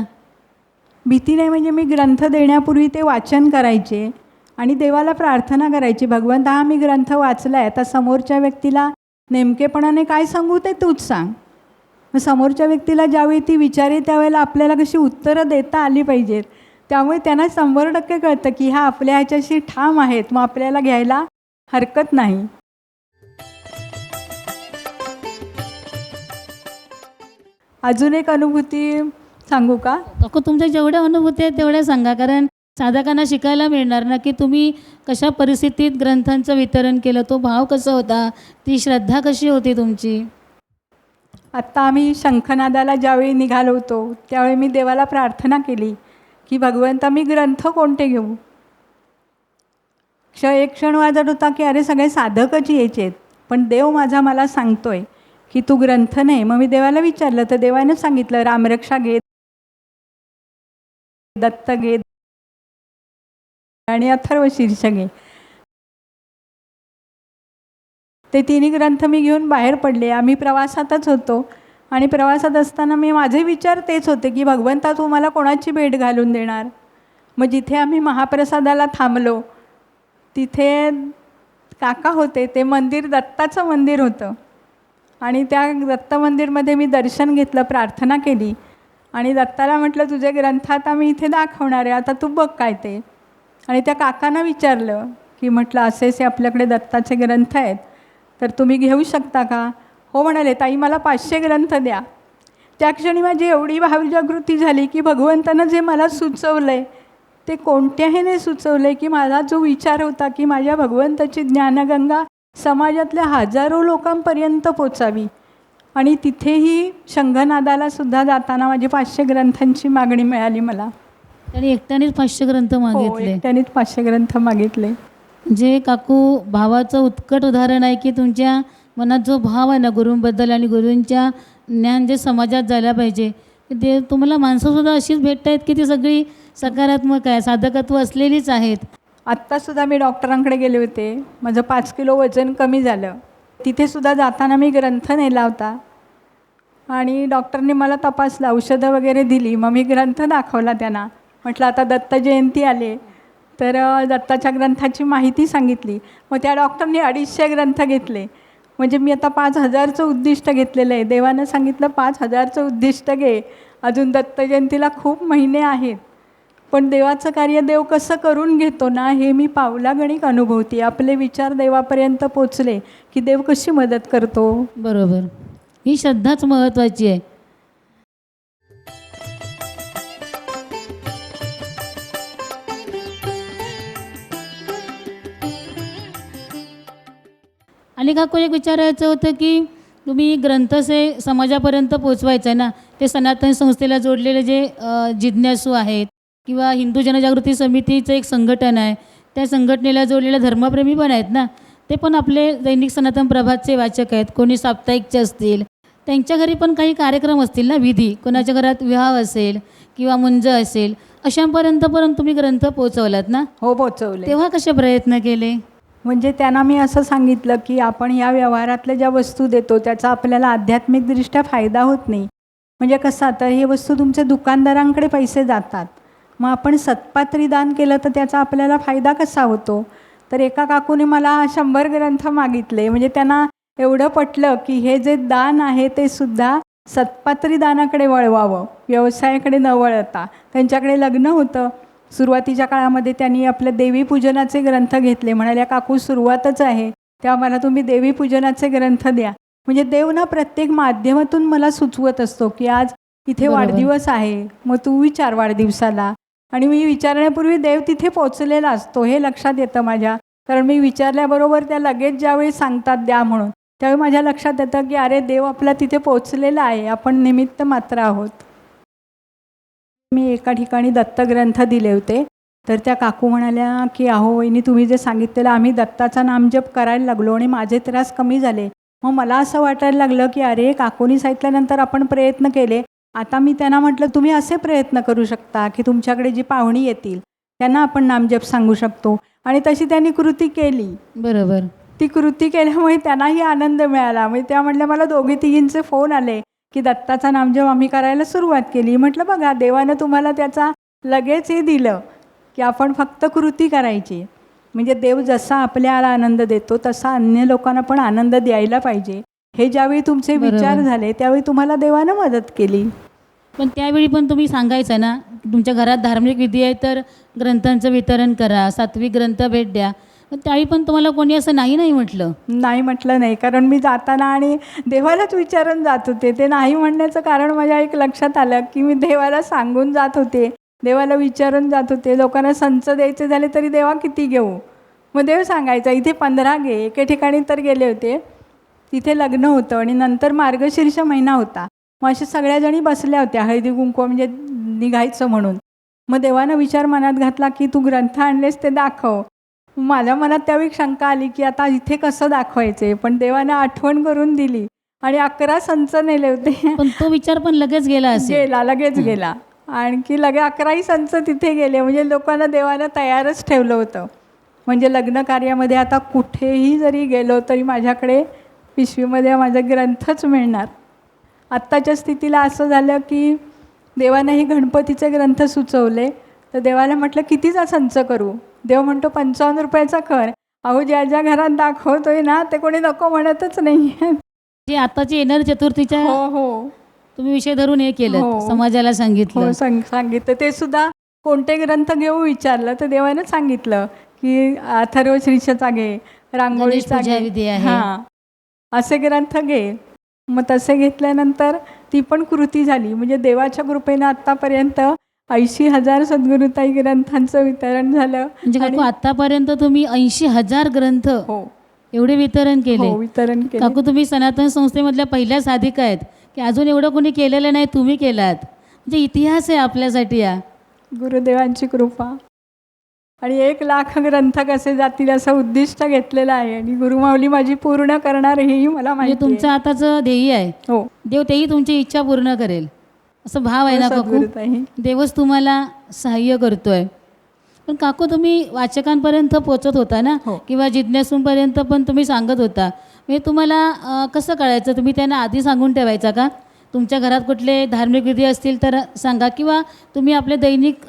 भीती नाही, म्हणजे मी ग्रंथ देण्यापूर्वी ते वाचन करायचे आणि देवाला प्रार्थना करायची, भगवंता हा मी ग्रंथ वाचला आहे, आता समोरच्या व्यक्तीला नेमकेपणाने काय सांगू ते तूच सांग. मग समोरच्या व्यक्तीला ज्यावेळी ती विचारे त्यावेळेला आपल्याला कशी उत्तरं देता आली पाहिजेत. त्यामुळे त्यांना 100% कळतं की हा आपल्या ह्याच्याशी ठाम आहेत, मग आपल्याला घ्यायला हरकत नाही. अजून एक अनुभूती सांगू का? काकू तुमच्या जेवढ्या अनुभूती आहेत तेवढ्या सांगा, कारण साधकांना शिकायला मिळणार ना की तुम्ही कशा परिस्थितीत ग्रंथांचं वितरण केलं, तो भाव कसा होता, ती श्रद्धा कशी होती तुमची. आत्ता आम्ही शंखनादाला ज्यावेळी निघालो होतो त्यावेळी मी देवाला प्रार्थना केली की भगवंता मी ग्रंथ कोणते घेऊ. एक क्षण वाजत होता की अरे सगळे साधकच यायचे आहेत, पण देव माझा मला सांगतोय की तू ग्रंथ नाही. मग मी देवाला विचारलं तर देवाने सांगितलं रामरक्षा घे, दत्त घे आणि अथर्वशीर्ष घे. ते तिन्ही ग्रंथ मी घेऊन बाहेर पडले. आम्ही प्रवासातच होतो आणि प्रवासात असताना माझे विचार तेच होते की भगवंता तू मला कोणाची भेट घालून देणार. मग जिथे आम्ही महाप्रसादाला थांबलो तिथे काका होते, ते मंदिर दत्ताचं मंदिर होतं आणि त्या दत्त मंदिरमध्ये मी दर्शन घेतलं, प्रार्थना केली आणि दत्ताला म्हटलं तुझे ग्रंथ आता मी इथे दाखवणार आहे, आता तू बघ काय ते. आणि त्या काकांना विचारलं की म्हटलं असे आपल्याकडे दत्ताचे ग्रंथ आहेत तर तुम्ही घेऊ शकता का. हो म्हणाले ताई मला 500 ग्रंथ द्या. त्या क्षणी माझी एवढी भावजागृती झाली की भगवंतानं जे मला सुचवलं आहे ते कोणत्याही सुचवलं आहे की माझा जो विचार होता की माझ्या भगवंताची ज्ञानगंगा समाजातल्या हजारो लोकांपर्यंत पोचावी. आणि तिथेही शंखनादाला सुद्धा जाताना माझी 500 ग्रंथांची मागणी मिळाली मला. त्यांनी एकट्यानेच 500 ग्रंथ मागितले. त्यांनीच 500 ग्रंथ मागितले. जे काकू भावाचं उत्कट उदाहरण आहे की तुमच्या मनात जो भाव आहे ना गुरूंबद्दल आणि गुरूंच्या ज्ञान जे समाजात झालं पाहिजे ते तुम्हाला माणसंसुद्धा अशीच भेटत आहेत की ती सगळी सकारात्मक आहे, साधकत्व असलेलीच आहेत. आत्तासुद्धा मी डॉक्टरांकडे गेले होते, माझं 5 किलो वजन कमी झालं. तिथेसुद्धा जाताना मी ग्रंथ नेला होता आणि डॉक्टरने मला तपासलं, औषधं वगैरे दिली. मग मी ग्रंथ दाखवला त्यांना. म्हटलं आता दत्त जयंती आले तर दत्ताच्या ग्रंथाची माहिती सांगितली. मग त्या डॉक्टरने 250 ग्रंथ घेतले. म्हणजे मी आता 5000चं उद्दिष्ट घेतलेलं आहे. देवानं सांगितलं 5000चं उद्दिष्ट घे, अजून दत्त जयंतीला खूप महिने आहेत. पण देवाचं कार्य देव कसं करून घेतो ना हे मी पावलागणिक अनुभवते. आपले विचार देवापर्यंत पोचले की देव कशी मदत करतो. बरोबर, ही श्रद्धाच महत्त्वाची आहे. आणि काकू एक विचारायचं होतं की तुम्ही ग्रंथसे समाजापर्यंत पोचवायचं आहे ना, ते सनातन संस्थेला जोडलेले जे जिज्ञासू आहेत किंवा हिंदू जनजागृती समितीचं एक संघटन आहे, त्या संघटनेला जोडलेले धर्मप्रेमी पण आहेत ना, ते पण आपले दैनिक सनातन प्रभातचे वाचक आहेत. कोणी साप्ताहिकचे असतील, त्यांच्या घरी पण काही कार्यक्रम असतील ना, विधी, कोणाच्या घरात विवाह असेल किंवा मुंज असेल, अशांपर्यंत पण तुम्ही ग्रंथ पोचवलात ना. हो पोचवले. तेव्हा कसे प्रयत्न केले. म्हणजे त्यांना मी असं सांगितलं की आपण या व्यवहारातल्या ज्या वस्तू देतो त्याचा आपल्याला आध्यात्मिकदृष्ट्या फायदा होत नाही. म्हणजे कसं आता हे वस्तू तुमच्या दुकानदारांकडे पैसे जातात, मग आपण सत्पात्री दान केलं तर त्याचा आपल्याला फायदा कसा होतो. तर एका काकूने मला 100 ग्रंथ मागितले. म्हणजे त्यांना एवढं पटलं की हे जे दान आहे ते सुद्धा सत्पात्री दानाकडे वळवावं, व्यवसायाकडे न वळता. त्यांच्याकडे लग्न होतं. सुरुवातीच्या काळामध्ये त्यांनी आपलं देवीपूजनाचे ग्रंथ घेतले. म्हणाल्या काकू सुरुवातच आहे तेव्हा मला तुम्ही देवीपूजनाचे ग्रंथ द्या. म्हणजे देव ना प्रत्येक माध्यमातून मला सुचवत असतो की आज इथे वाढदिवस आहे, मग तू विचार वाढदिवसाला. आणि मी विचारण्यापूर्वी देव तिथे पोचलेला असतो हे लक्षात येतं माझ्या. कारण मी विचारल्याबरोबर त्या लगेच ज्यावेळी सांगतात द्या म्हणून, त्यावेळी माझ्या लक्षात येतं की अरे देव आपला तिथे पोचलेला आहे, आपण निमित्त मात्र आहोत. मी एका ठिकाणी दत्तग्रंथ दिले होते तर त्या काकू म्हणाल्या की अहो वहिनी तुम्ही जे सांगितलेलं आम्ही दत्ताचा नामजप करायला लागलो आणि माझे त्रास कमी झाले. मग मला असं वाटायला लागलं की अरे काकूनी सांगितल्यानंतर आपण प्रयत्न केले. आता मी त्यांना म्हटलं तुम्ही असे प्रयत्न करू शकता की तुमच्याकडे जी पाहुणी येतील त्यांना आपण नामजप सांगू शकतो. आणि तशी त्यांनी कृती केली. बरोबर, ती कृती केल्यामुळे त्यांनाही आनंद मिळाला. म्हणजे त्या म्हटल्या मला 2-3 फोन आले की दत्ताचा नामजप आम्ही करायला सुरुवात केली. म्हटलं बघा देवानं तुम्हाला त्याचा लगेच हे दिलं की आपण फक्त कृती करायची. म्हणजे देव जसा आपल्याला आनंद देतो तसा अन्य लोकांना पण आनंद द्यायला पाहिजे. हे ज्यावेळी तुमचे विचार झाले त्यावेळी तुम्हाला देवानं मदत केली. पण त्यावेळी पण तुम्ही सांगायचं ना, तुमच्या घरात धार्मिक विधी आहे तर ग्रंथांचं वितरण करा, सात्विक ग्रंथ भेट द्या. पण त्यावेळी पण तुम्हाला कोणी असं नाही नाही म्हटलं? नाही म्हटलं नाही, कारण मी जाताना आणि देवालाच विचारून जात होते. ते नाही म्हणण्याचं कारण माझ्या एक लक्षात आलं, की मी देवाला सांगून जात होते, देवाला विचारून जात होते. लोकांना संच द्यायचे झाले तरी देवा किती घेऊ? मग देव सांगायचा इथे 15 घे. एके ठिकाणी तर गेले होते, तिथे लग्न होतं आणि नंतर मार्गशीर्ष महिना होता. मग अशा सगळ्याजणी बसल्या होत्या हळदी कुंकू म्हणजे निघायचं म्हणून. मग देवानं विचार मनात घातला की तू ग्रंथ आणलेस ते दाखव. माझ्या मनात त्यावेळी शंका आली की आता इथे कसं दाखवायचे, पण देवानं आठवण करून दिली आणि 11 संच नेले होते. पण तो विचार पण लगेच गेला असेल. लगेच गेला. आणखी 11ही संच तिथे गेले. म्हणजे लोकांना देवानं तयारच ठेवलं होतं. म्हणजे लग्न कार्यामध्ये आता कुठेही जरी गेलो तरी माझ्याकडे पिशवीमध्ये माझा ग्रंथच मिळणार. आत्ताच्या स्थितीला असं झालं की देवानेही गणपतीचे ग्रंथ सुचवले. तर देवाला म्हटलं कितीचा संच करू? देव म्हणतो 55 रुपयाचा कर. अहो ज्या ज्या घरात दाखवतोय ना ते कोणी नको म्हणतच नाही. जे आताची येणार चतुर्थीच्या हो हो तुम्ही विषय धरून हे केलं, हो. समाजाला सांगितलं. हो सांगितलं. ते सुद्धा कोणते ग्रंथ घेऊ विचारलं तर देवानं सांगितलं की अथर्व शीर्षचा घे, रांगोळीचा गणेश पूजा विधी घे, आहे. हां असे ग्रंथ घे. मग तसे घेतल्यानंतर ती पण कृती झाली. म्हणजे देवाच्या कृपेनं आत्तापर्यंत 80,000 सद्गुरुताई ग्रंथांचं वितरण झालं. म्हणजे काकू आतापर्यंत तुम्ही 80,000 ग्रंथ हो एवढे वितरण केले. हो वितरण केलं. काकू तुम्ही सनातन संस्थेमधल्या पहिल्या साधिका आहेत की अजून एवढं कोणी केलेलं नाही, तुम्ही केलात. म्हणजे इतिहास आहे आपल्यासाठी या. गुरुदेवांची कृपा. आणि 1,00,000 ग्रंथ कसे जातील असं उद्दिष्ट घेतलेलं आहे आणि गुरुमाऊली माझी पूर्ण करणार हेही मला म्हणजे माहिती तुमचं आताचं ध्येय आहे. हो देव तेही तुमची इच्छा पूर्ण करेल असं भाव आहे ना काकू. सद्गुरुताई. देवच तुम्हाला सहाय्य करतोय. पण काकू तुम्ही वाचकांपर्यंत पोचत होता ना, हो. किंवा जिज्ञासूंपर्यंत पण तुम्ही सांगत होता. म्हणजे तुम्हाला कसं कळायचं? तुम्ही त्यांना आधी सांगून ठेवायचा का? तुमच्या घरात कुठले धार्मिक विधी असतील तर सांगा, किंवा तुम्ही आपले दैनिक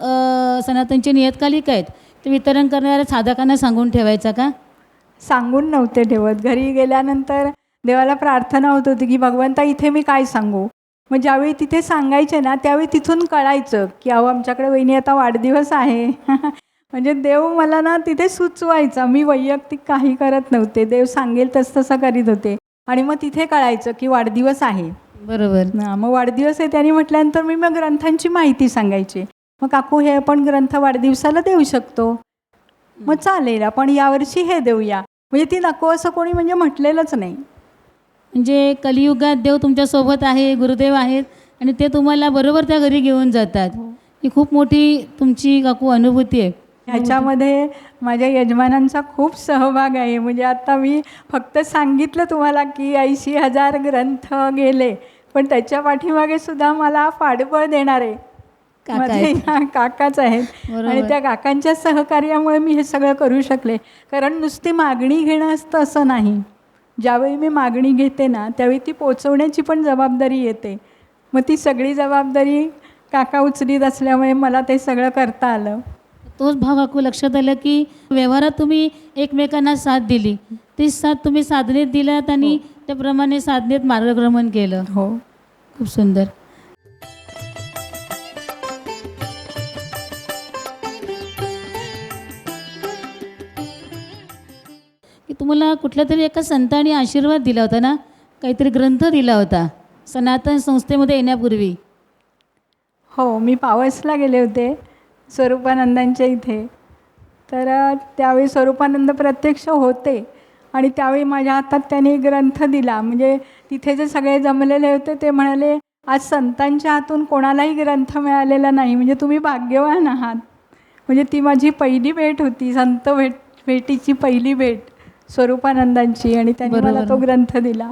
सनातनचे नियतकालिक आहेत ते वितरण करणाऱ्या साधकांना सांगून ठेवायचा का? सांगून नव्हते ठेवत. घरी गेल्यानंतर देवाला प्रार्थना होत होती की भगवंता इथे मी काय सांगू. मग ज्यावेळी तिथे सांगायचे ना त्यावेळी तिथून कळायचं की अहो आमच्याकडे वहिनी आता वाढदिवस आहे. म्हणजे देव मला ना तिथे सुचवायचा. मी वैयक्तिक काही करत नव्हते. देव सांगेल तसं करीत होते. आणि मग तिथे कळायचं की वाढदिवस आहे. बरोबर. मग वाढदिवस आहे त्यांनी म्हटल्यानंतर मी मग ग्रंथांची माहिती सांगायची. मग काकू हे आपण ग्रंथ वाढदिवसाला देऊ शकतो. मग चालेल आपण यावर्षी हे देऊया. म्हणजे ती नको असं कोणी म्हणजे म्हटलेलंच नाही. म्हणजे कलियुगात देव तुमच्यासोबत आहे, गुरुदेव आहेत आणि ते तुम्हाला बरोबर त्या घरी घेऊन जातात. ही खूप मोठी तुमची काकू अनुभूती आहे. ह्याच्यामध्ये माझ्या यजमानांचा खूप सहभाग आहे. म्हणजे आता मी फक्त सांगितलं तुम्हाला की 80,000 ग्रंथ गेले, पण त्याच्या पाठीमागे सुद्धा मला पाठबळ देणारे काका आहेत. काकाच आहेत. बरोबर. आणि त्या काकांच्या सहकार्यामुळे मी हे सगळं करू शकले. कारण नुसती मागणी घेणं असतं असं नाही. ज्यावेळी मी मागणी घेते ना त्यावेळी ती पोचवण्याची पण जबाबदारी येते. मग ती सगळी जबाबदारी काका उचलीत असल्यामुळे मला ते सगळं करता आलं. तोच भाव काकू लक्षात आलं की व्यवहारात तुम्ही एकमेकांना साथ दिली. ती साथ तुम्ही साधनेत दिलात आणि त्याप्रमाणे साधनेत मार्गक्रमण केलं. हो खूप सुंदर. की तुम्हाला कुठल्या तरी एका संतांनी आशीर्वाद दिला होता ना, काहीतरी ग्रंथ दिला होता सनातन संस्थेमध्ये येण्यापूर्वी. हो मी पावसला गेले होते स्वरूपानंदांच्या इथे. तर त्यावेळी स्वरूपानंद प्रत्यक्ष होते आणि त्यावेळी माझ्या हातात त्यांनी ग्रंथ दिला. म्हणजे तिथे जे सगळे जमलेले होते ते म्हणाले आज संतांच्या हातून कोणालाही ग्रंथ मिळालेला नाही, म्हणजे तुम्ही भाग्यवान आहात. म्हणजे ती माझी पहिली भेट होती, संत भेटीची पहिली भेट स्वरूपानंदांची. आणि त्यांनी मला तो ग्रंथ दिला.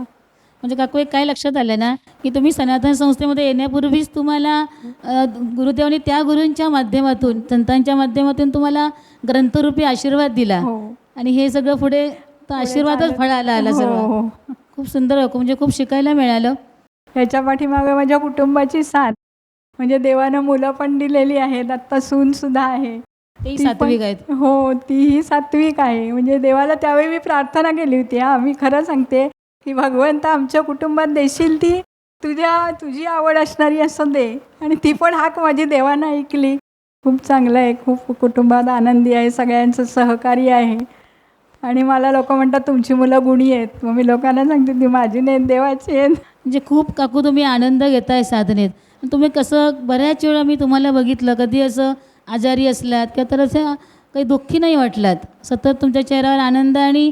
म्हणजे काकू एक काय लक्षात आलं ना की तुम्ही सनातन संस्थेमध्ये येण्यापूर्वीच तुम्हाला गुरुदेवांनी त्या गुरूंच्या माध्यमातून, संतांच्या माध्यमातून तुम्हाला ग्रंथरूपी आशीर्वाद दिला. हो आणि हे सगळं पुढे तो आशीर्वादच फळाला आला सर्व. हो. खूप सुंदर काकू, म्हणजे खूप शिकायला मिळालं. ह्याच्या पाठीमागे माझ्या कुटुंबाची साथ. म्हणजे देवानं मुलं पण दिलेली आहेत, आत्ता सूनसुद्धा आहे. तेही ती पण- सात्विक आहेत. हो तीही सात्विक आहे. म्हणजे देवाला त्यावेळी मी प्रार्थना केली होती. मी खरं सांगते की भगवंता आमच्या कुटुंबात देशील ती तुझी आवड असणारी असं दे. आणि ती पण हाक माझी देवानं ऐकली. खूप चांगलं आहे. खूप कुटुंबात आनंदी आहे. सगळ्यांचं सहकार्य आहे. आणि मला लोक म्हणतात तुमची मुलं गुणी आहेत. मग मी लोकांना सांगते ती माझी नाहीत, देवाची आहेत. म्हणजे खूप काकू तुम्ही आनंद घेताय साधनेत. तुम्ही कसं बऱ्याच वेळा मी तुम्हाला बघितलं, कधी असं आजारी असलात किंवा तर असं काही दुःखी नाही वाटलात, सतत तुमच्या चेहऱ्यावर आनंद आणि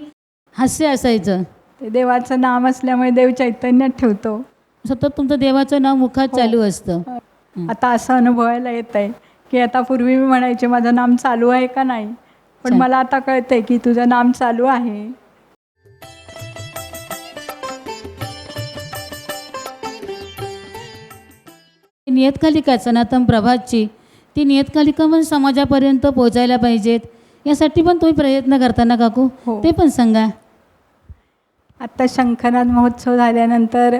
हास्य असायचं. ते देवाचं नाम असल्यामुळे देव चैतन्यात ठेवतो. सतत तुमचं देवाचं नाव मुखात चालू असतं. आता असं अनुभवायला येत आहे की आता पूर्वी मी म्हणायचे माझं नाम चालू आहे का नाही, पण मला आता कळतंय की तुझं नाम चालू आहे. नियतकालिका सनातन प्रभातची ती नियतकालिका पण समाजापर्यंत पोहोचायला पाहिजेत, यासाठी पण तुम्ही प्रयत्न करताना काकू, हो. ते पण सांगा. आत्ता शंखनाद महोत्सव झाल्यानंतर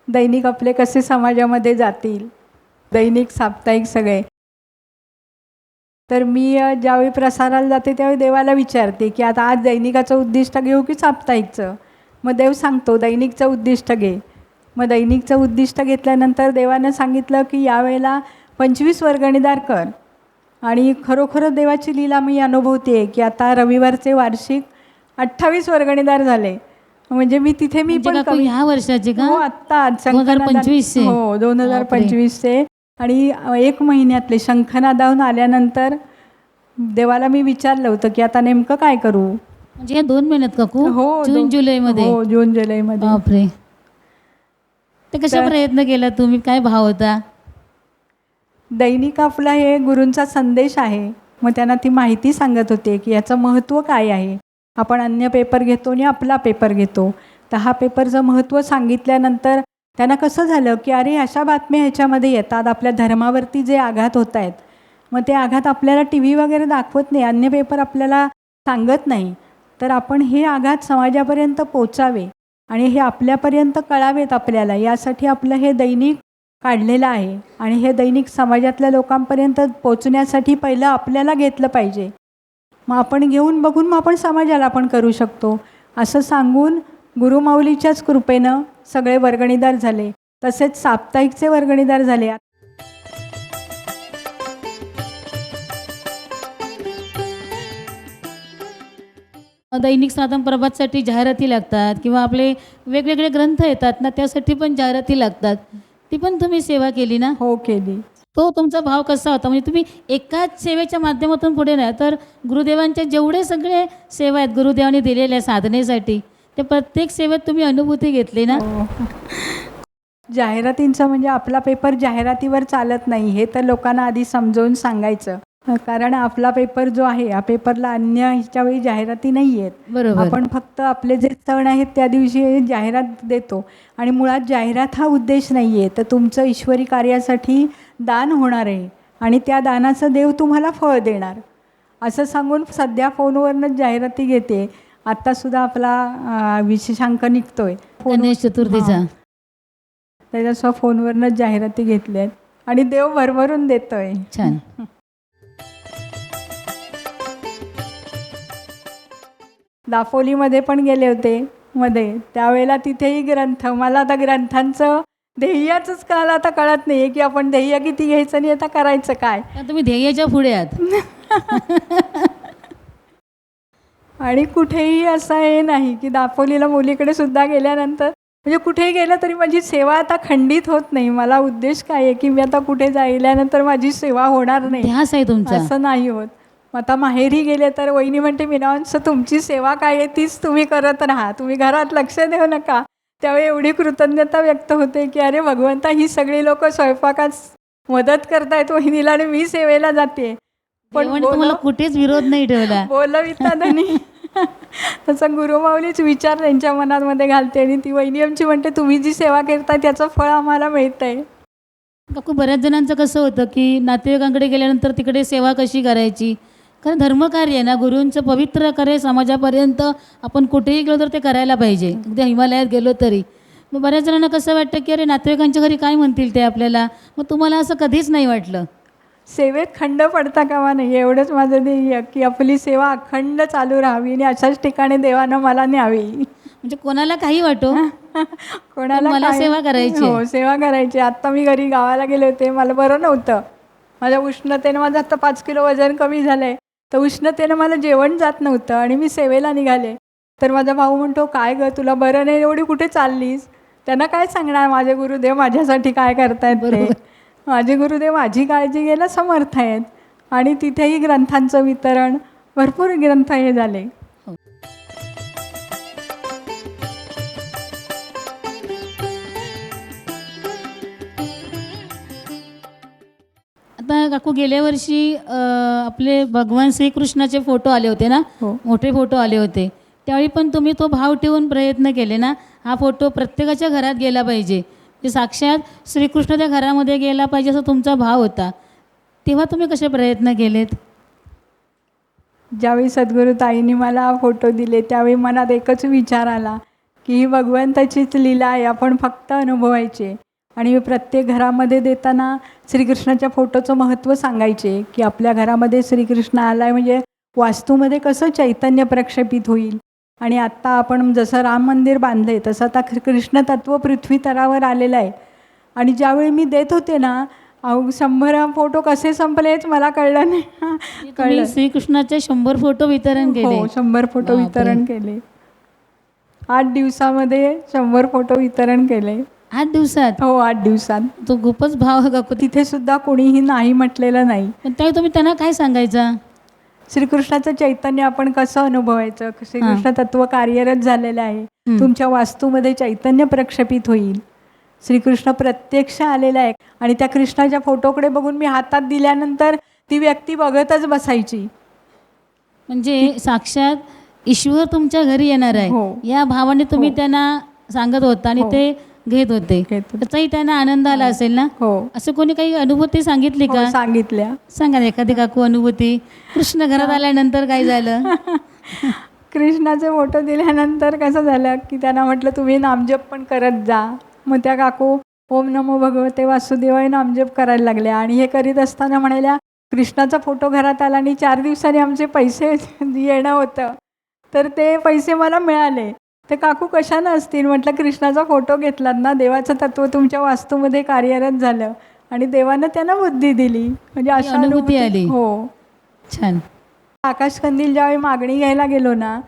दैनिक आपले कसे समाजामध्ये जातील, दैनिक साप्ताहिक सगळे, तर मी ज्यावेळी प्रसाराला जाते त्यावेळी देवाला विचारते की आता आज दैनिकाचं उद्दिष्ट घेऊ की साप्ताहिकचं. मग देव सांगतो दैनिकचं उद्दिष्ट घे. मग दैनिकचं उद्दिष्ट घेतल्यानंतर देवानं सांगितलं की यावेळेला 25 वर्गणीदार कर. आणि खरोखरच देवाची लीला मी अनुभवते आहे की आता रविवारचे वार्षिक 28 वर्गणीदार झाले. म्हणजे मी तिथे मी म्हणजे पण काकू ह्या वर्षाची का? हो, आत्ता 2025 चे? हो 2025चे. आणि 1 महिन्यातले शंखनादाहून आल्यानंतर देवाला मी विचारलं होतं की आता नेमकं काय करू. म्हणजे या 2 महिन्यात काकू? हो, जून जुलैमध्ये? हो, जून जुलैमध्ये. बापरे, ते कशा प्रयत्न केला तुम्ही, काय भाव होता? दैनिक आपला हे गुरूंचा संदेश आहे. मग त्यांना ती माहिती सांगत होते की याचं महत्त्व काय आहे. आपण अन्य पेपर घेतो आणि आपला पेपर घेतो, तर हा पेपरचं महत्त्व सांगितल्यानंतर त्यांना कसं झालं की अरे अशा बातम्या ह्याच्यामध्ये येतात आपल्या धर्मावरती जे आघात होत आहेत, मग ते आघात आपल्याला टी व्ही वगैरे दाखवत नाही, अन्य पेपर आपल्याला सांगत नाही, तर आपण हे आघात समाजापर्यंत पोचावे आणि हे आपल्यापर्यंत कळावेत आपल्याला, यासाठी आपलं हे दैनिक काढलेलं आहे. आणि हे दैनिक समाजातल्या लोकांपर्यंत पोचण्यासाठी पहिलं आपल्याला घेतलं पाहिजे. मग आपण घेऊन बघून मग आपण समाजाला पण करू शकतो, असं सांगून गुरुमाऊलीच्याच कृपेनं सगळे वर्गणीदार झाले. तसेच साप्ताहिकचे वर्गणीदार झाले. दैनिक सनातन प्रभातसाठी जाहिराती लागतात किंवा आपले वेगवेगळे ग्रंथ येतात ना, त्यासाठी पण जाहिराती लागतात, ती पण तुम्ही सेवा केली ना? हो, केली. तो तुमचा भाव कसा होता? म्हणजे तुम्ही एकाच सेवेच्या माध्यमातून पुढे नाही, तर गुरुदेवांचे जेवढे सगळे सेवा आहेत गुरुदेवांनी दिलेल्या साधनेसाठी, ते प्रत्येक सेवेत तुम्ही अनुभूती घेतली ना? हो. जाहिरातींचं म्हणजे आपला पेपर जाहिरातीवर चालत नाही, हे तर लोकांना आधी समजावून सांगायचं. कारण आपला पेपर जो आहे, या पेपरला अन्य ह्याच्या वेळी जाहिराती नाही आहेत. बरोबर. आपण फक्त आपले जे सण आहेत त्या दिवशी जाहिरात देतो आणि मुळात जाहिरात हा उद्देश नाही आहे. तर तुमचं ईश्वरी कार्यासाठी दान होणार आहे आणि त्या दानाचं देव तुम्हाला फळ देणार, असं सांगून सध्या फोनवरनंच जाहिराती घेते. आत्तासुद्धा आपला विशेषांक निघतो आहे गणेश चतुर्थीचा, त्याच्यासुद्धा फोनवरनंच जाहिराती घेतल्या आहेत आणि देव भरभरून देतो आहे. छान. दापोलीमध्ये पण गेले होते मध्ये, त्यावेळेला तिथेही ग्रंथ, मला आता ग्रंथांचं ध्येयाचंच कळालं, आता कळत नाही आहे की आपण ध्येय किती घ्यायचं आणि आता करायचं काय. तुम्ही ध्येयाच्या पुढे आहात. आणि कुठेही असं हे नाही की दापोलीला मुलीकडे सुद्धा गेल्यानंतर म्हणजे कुठेही गेलं तरी माझी सेवा आता खंडित होत नाही. मला उद्देश काय आहे की मी आता कुठे गेल्यानंतर माझी सेवा होणार नाही, ध्यास आहे तुमचा, असं नाही होत. आता माहेरी गेले तर वहिनी म्हणते मीनावंश तुमची सेवा काय आहे तीच तुम्ही करत राहा, तुम्ही घरात लक्ष देऊ नका. त्यावेळी एवढी कृतज्ञता व्यक्त होते की अरे भगवंता, ही सगळी लोक स्वयंपाकात मदत करतायत वहिनीला आणि मी सेवेला जाते, पण तुम्हाला कुठेच विरोध नाही ठेवला. बोलविता धनी. तसा गुरुमाऊलीच विचार त्यांच्या मनामध्ये घालते आणि ती वहिनी आमची म्हणते तुम्ही जी सेवा करताय त्याचं फळ आम्हाला मिळतं आहे. काकू, बऱ्याच जणांचं कसं होतं की नातेवाईकांकडे गेल्यानंतर तिकडे सेवा कशी करायची, कारण धर्मकार्य आहे ना, गुरूंचं पवित्र कार्य समाजापर्यंत आपण कुठेही गेलो तर ते करायला पाहिजे. अगदी हिमालयात गेलो तरी. मग बऱ्याच जणांना कसं वाटतं की अरे नातेवाईकांच्या घरी काय म्हणतील ते आपल्याला, मग तुम्हाला असं कधीच नाही वाटलं? सेवेत खंड पडता कामा नाही, एवढंच माझं ध्येय की आपली सेवा अखंड चालू राहावी आणि अशाच ठिकाणी देवानं मला न्यावी. म्हणजे कोणाला काही वाटो, कोणाला मला सेवा करायची. हो, सेवा करायची. आत्ता मी घरी गावाला गेले होते, मला बरं नव्हतं, माझ्या उष्णतेनं माझं आता 5 किलो वजन कमी झालं आहे. तर उष्णतेनं मला जेवण जात नव्हतं आणि मी सेवेला निघाले. तर माझा भाऊ म्हणतो, काय गं तुला बरं नाही, एवढी कुठे चाललीस? त्यांना काय सांगणार माझे गुरुदेव माझ्यासाठी काय करतायत ते. बरोबर. माझे गुरुदेव माझी काळजी घ्यायला समर्थ आहेत. आणि तिथेही ग्रंथांचं वितरण, भरपूर ग्रंथ हे झाले. आता काकू गेल्या वर्षी आपले भगवान श्रीकृष्णाचे फोटो आले होते ना, हो. मोठे फोटो आले होते. त्यावेळी पण तुम्ही तो भाव ठेवून प्रयत्न केले ना, हा फोटो प्रत्येकाच्या घरात गेला पाहिजे, जे साक्षात श्रीकृष्ण त्या घरामध्ये गेला पाहिजे असा तुमचा भाव होता. तेव्हा तुम्ही कसे प्रयत्न केलेत? ज्यावेळी सद्गुरू ताईंनी मला फोटो दिले त्यावेळी मनात एकच विचार आला की ही भगवंताचीच लीला आहे, आपण फक्त अनुभवायचे. आणि मी प्रत्येक घरामध्ये देताना श्रीकृष्णाच्या फोटोचं महत्त्व सांगायचे की आपल्या घरामध्ये श्रीकृष्ण आला आहे म्हणजे वास्तूमध्ये कसं चैतन्य प्रक्षेपित होईल. आणि आत्ता आपण जसं राम मंदिर बांधलं आहे तसं आता कृष्ण तत्व पृथ्वी तरावर आलेलं आहे. आणि ज्यावेळी मी देत होते ना, 100 फोटो कसे संपलेच मला कळलं नाही. तुम्ही श्रीकृष्णाचे 100 फोटो वितरण केले? हो, 100 फोटो बापरे. वितरण केले. 8 दिवसामध्ये 100 फोटो वितरण केले. 8 दिवसात? हो, 8 दिवसात. तो खूपच भाव आहे काकू. तिथे सुद्धा कोणीही नाही म्हटलेलं नाही. पण त्यावेळी तुम्ही त्यांना काय सांगायचा? श्रीकृष्णाचं चैतन्य आपण कसं अनुभवायचं, श्रीकृष्ण तत्व कार्यरत झालेलं आहे. तुमच्या वास्तूमध्ये चैतन्य प्रक्षेपित होईल. श्रीकृष्ण प्रत्यक्ष आलेला आहे. आणि त्या कृष्णाच्या फोटोकडे बघून मी हातात दिल्यानंतर ती व्यक्ती बघतच बसायची. म्हणजे साक्षात ईश्वर तुमच्या घरी येणार आहे, हो. या भावाने तुम्ही हो. त्यांना सांगत होता आणि हो. ते घेत होते. त्याचाही त्यांना आनंद आला असेल ना? हो. असं कोणी काही अनुभूती सांगितली हो, का? सांगितल्या. सांगा ना एखादी काकू अनुभूती. कृष्ण घरात आल्यानंतर काय झालं? कृष्णाचे फोटो दिल्यानंतर कसं झालं की त्यांना म्हटलं तुम्ही नामजप पण करत जा. मग त्या काकू ओम नमो भगवते वासुदेवाय नामजप करायला लागल्या. आणि हे करीत असताना म्हणाल्या कृष्णाचा फोटो घरात आला आणि 4 दिवसांनी आमचे पैसे येणं होतं, तर ते पैसे मला मिळाले. ते काकू कशानं असतील? म्हटलं कृष्णाचा फोटो घेतलात ना, देवाचं तत्व तुमच्या वास्तूमध्ये कार्यरत झालं आणि देवानं त्यांना बुद्धी दिली. म्हणजे अशा अनुभूती आली. हो, छान. आकाशकंदील ज्यावेळी मागणी घ्यायला गेलो ना,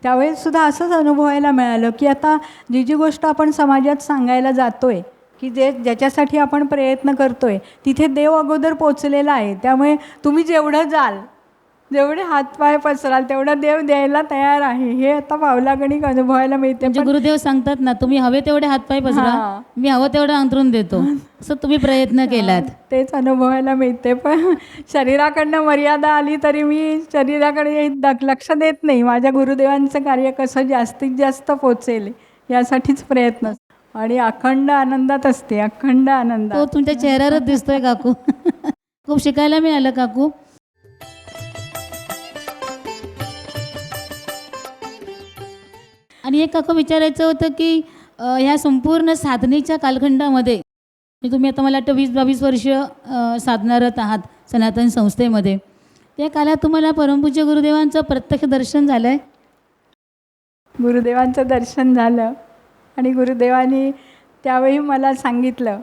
त्यावेळेस सुद्धा असंच अनुभवायला मिळालं की आता जी गोष्ट आपण समाजात सांगायला जातोय की ज्याच्यासाठी आपण प्रयत्न करतोय तिथे देव अगोदर पोचलेला आहे. त्यामुळे तुम्ही जेवढं जाल, जेवढे हातपाय पसराल तेवढा देव द्यायला तयार आहे. हे आता पावलागणिक अनुभवायला मिळते. म्हणजे गुरुदेव सांगतात ना, तुम्ही हवे तेवढे हातपाय पसरा, हां. मी हवं तेवढं अंतरून देतो. असं तुम्ही प्रयत्न केलात. तेच अनुभवायला मिळते. पण शरीराकडनं मर्यादा आली तरी मी शरीराकडे लक्ष देत नाही. माझ्या गुरुदेवांचं कार्य कसं जास्तीत जास्त पोचेल यासाठीच प्रयत्न. आणि अखंड आनंदात असते, अखंड आनंद. तो तुमच्या चेहऱ्यावरच दिसतोय काकू. खूप शिकायला मिळालं काकू. आणि एक काकू विचारायचं होतं की ह्या संपूर्ण साधनेच्या कालखंडामध्ये तुम्ही आता मला वाटतं 20-22 वर्ष साधनारत आहात सनातन संस्थेमध्ये. त्या काळात तुम्हाला परमपूज्य गुरुदेवांचं प्रत्यक्ष दर्शन झालं आहे? गुरुदेवांचं दर्शन झालं आणि गुरुदेवांनी त्यावेळी मला सांगितलं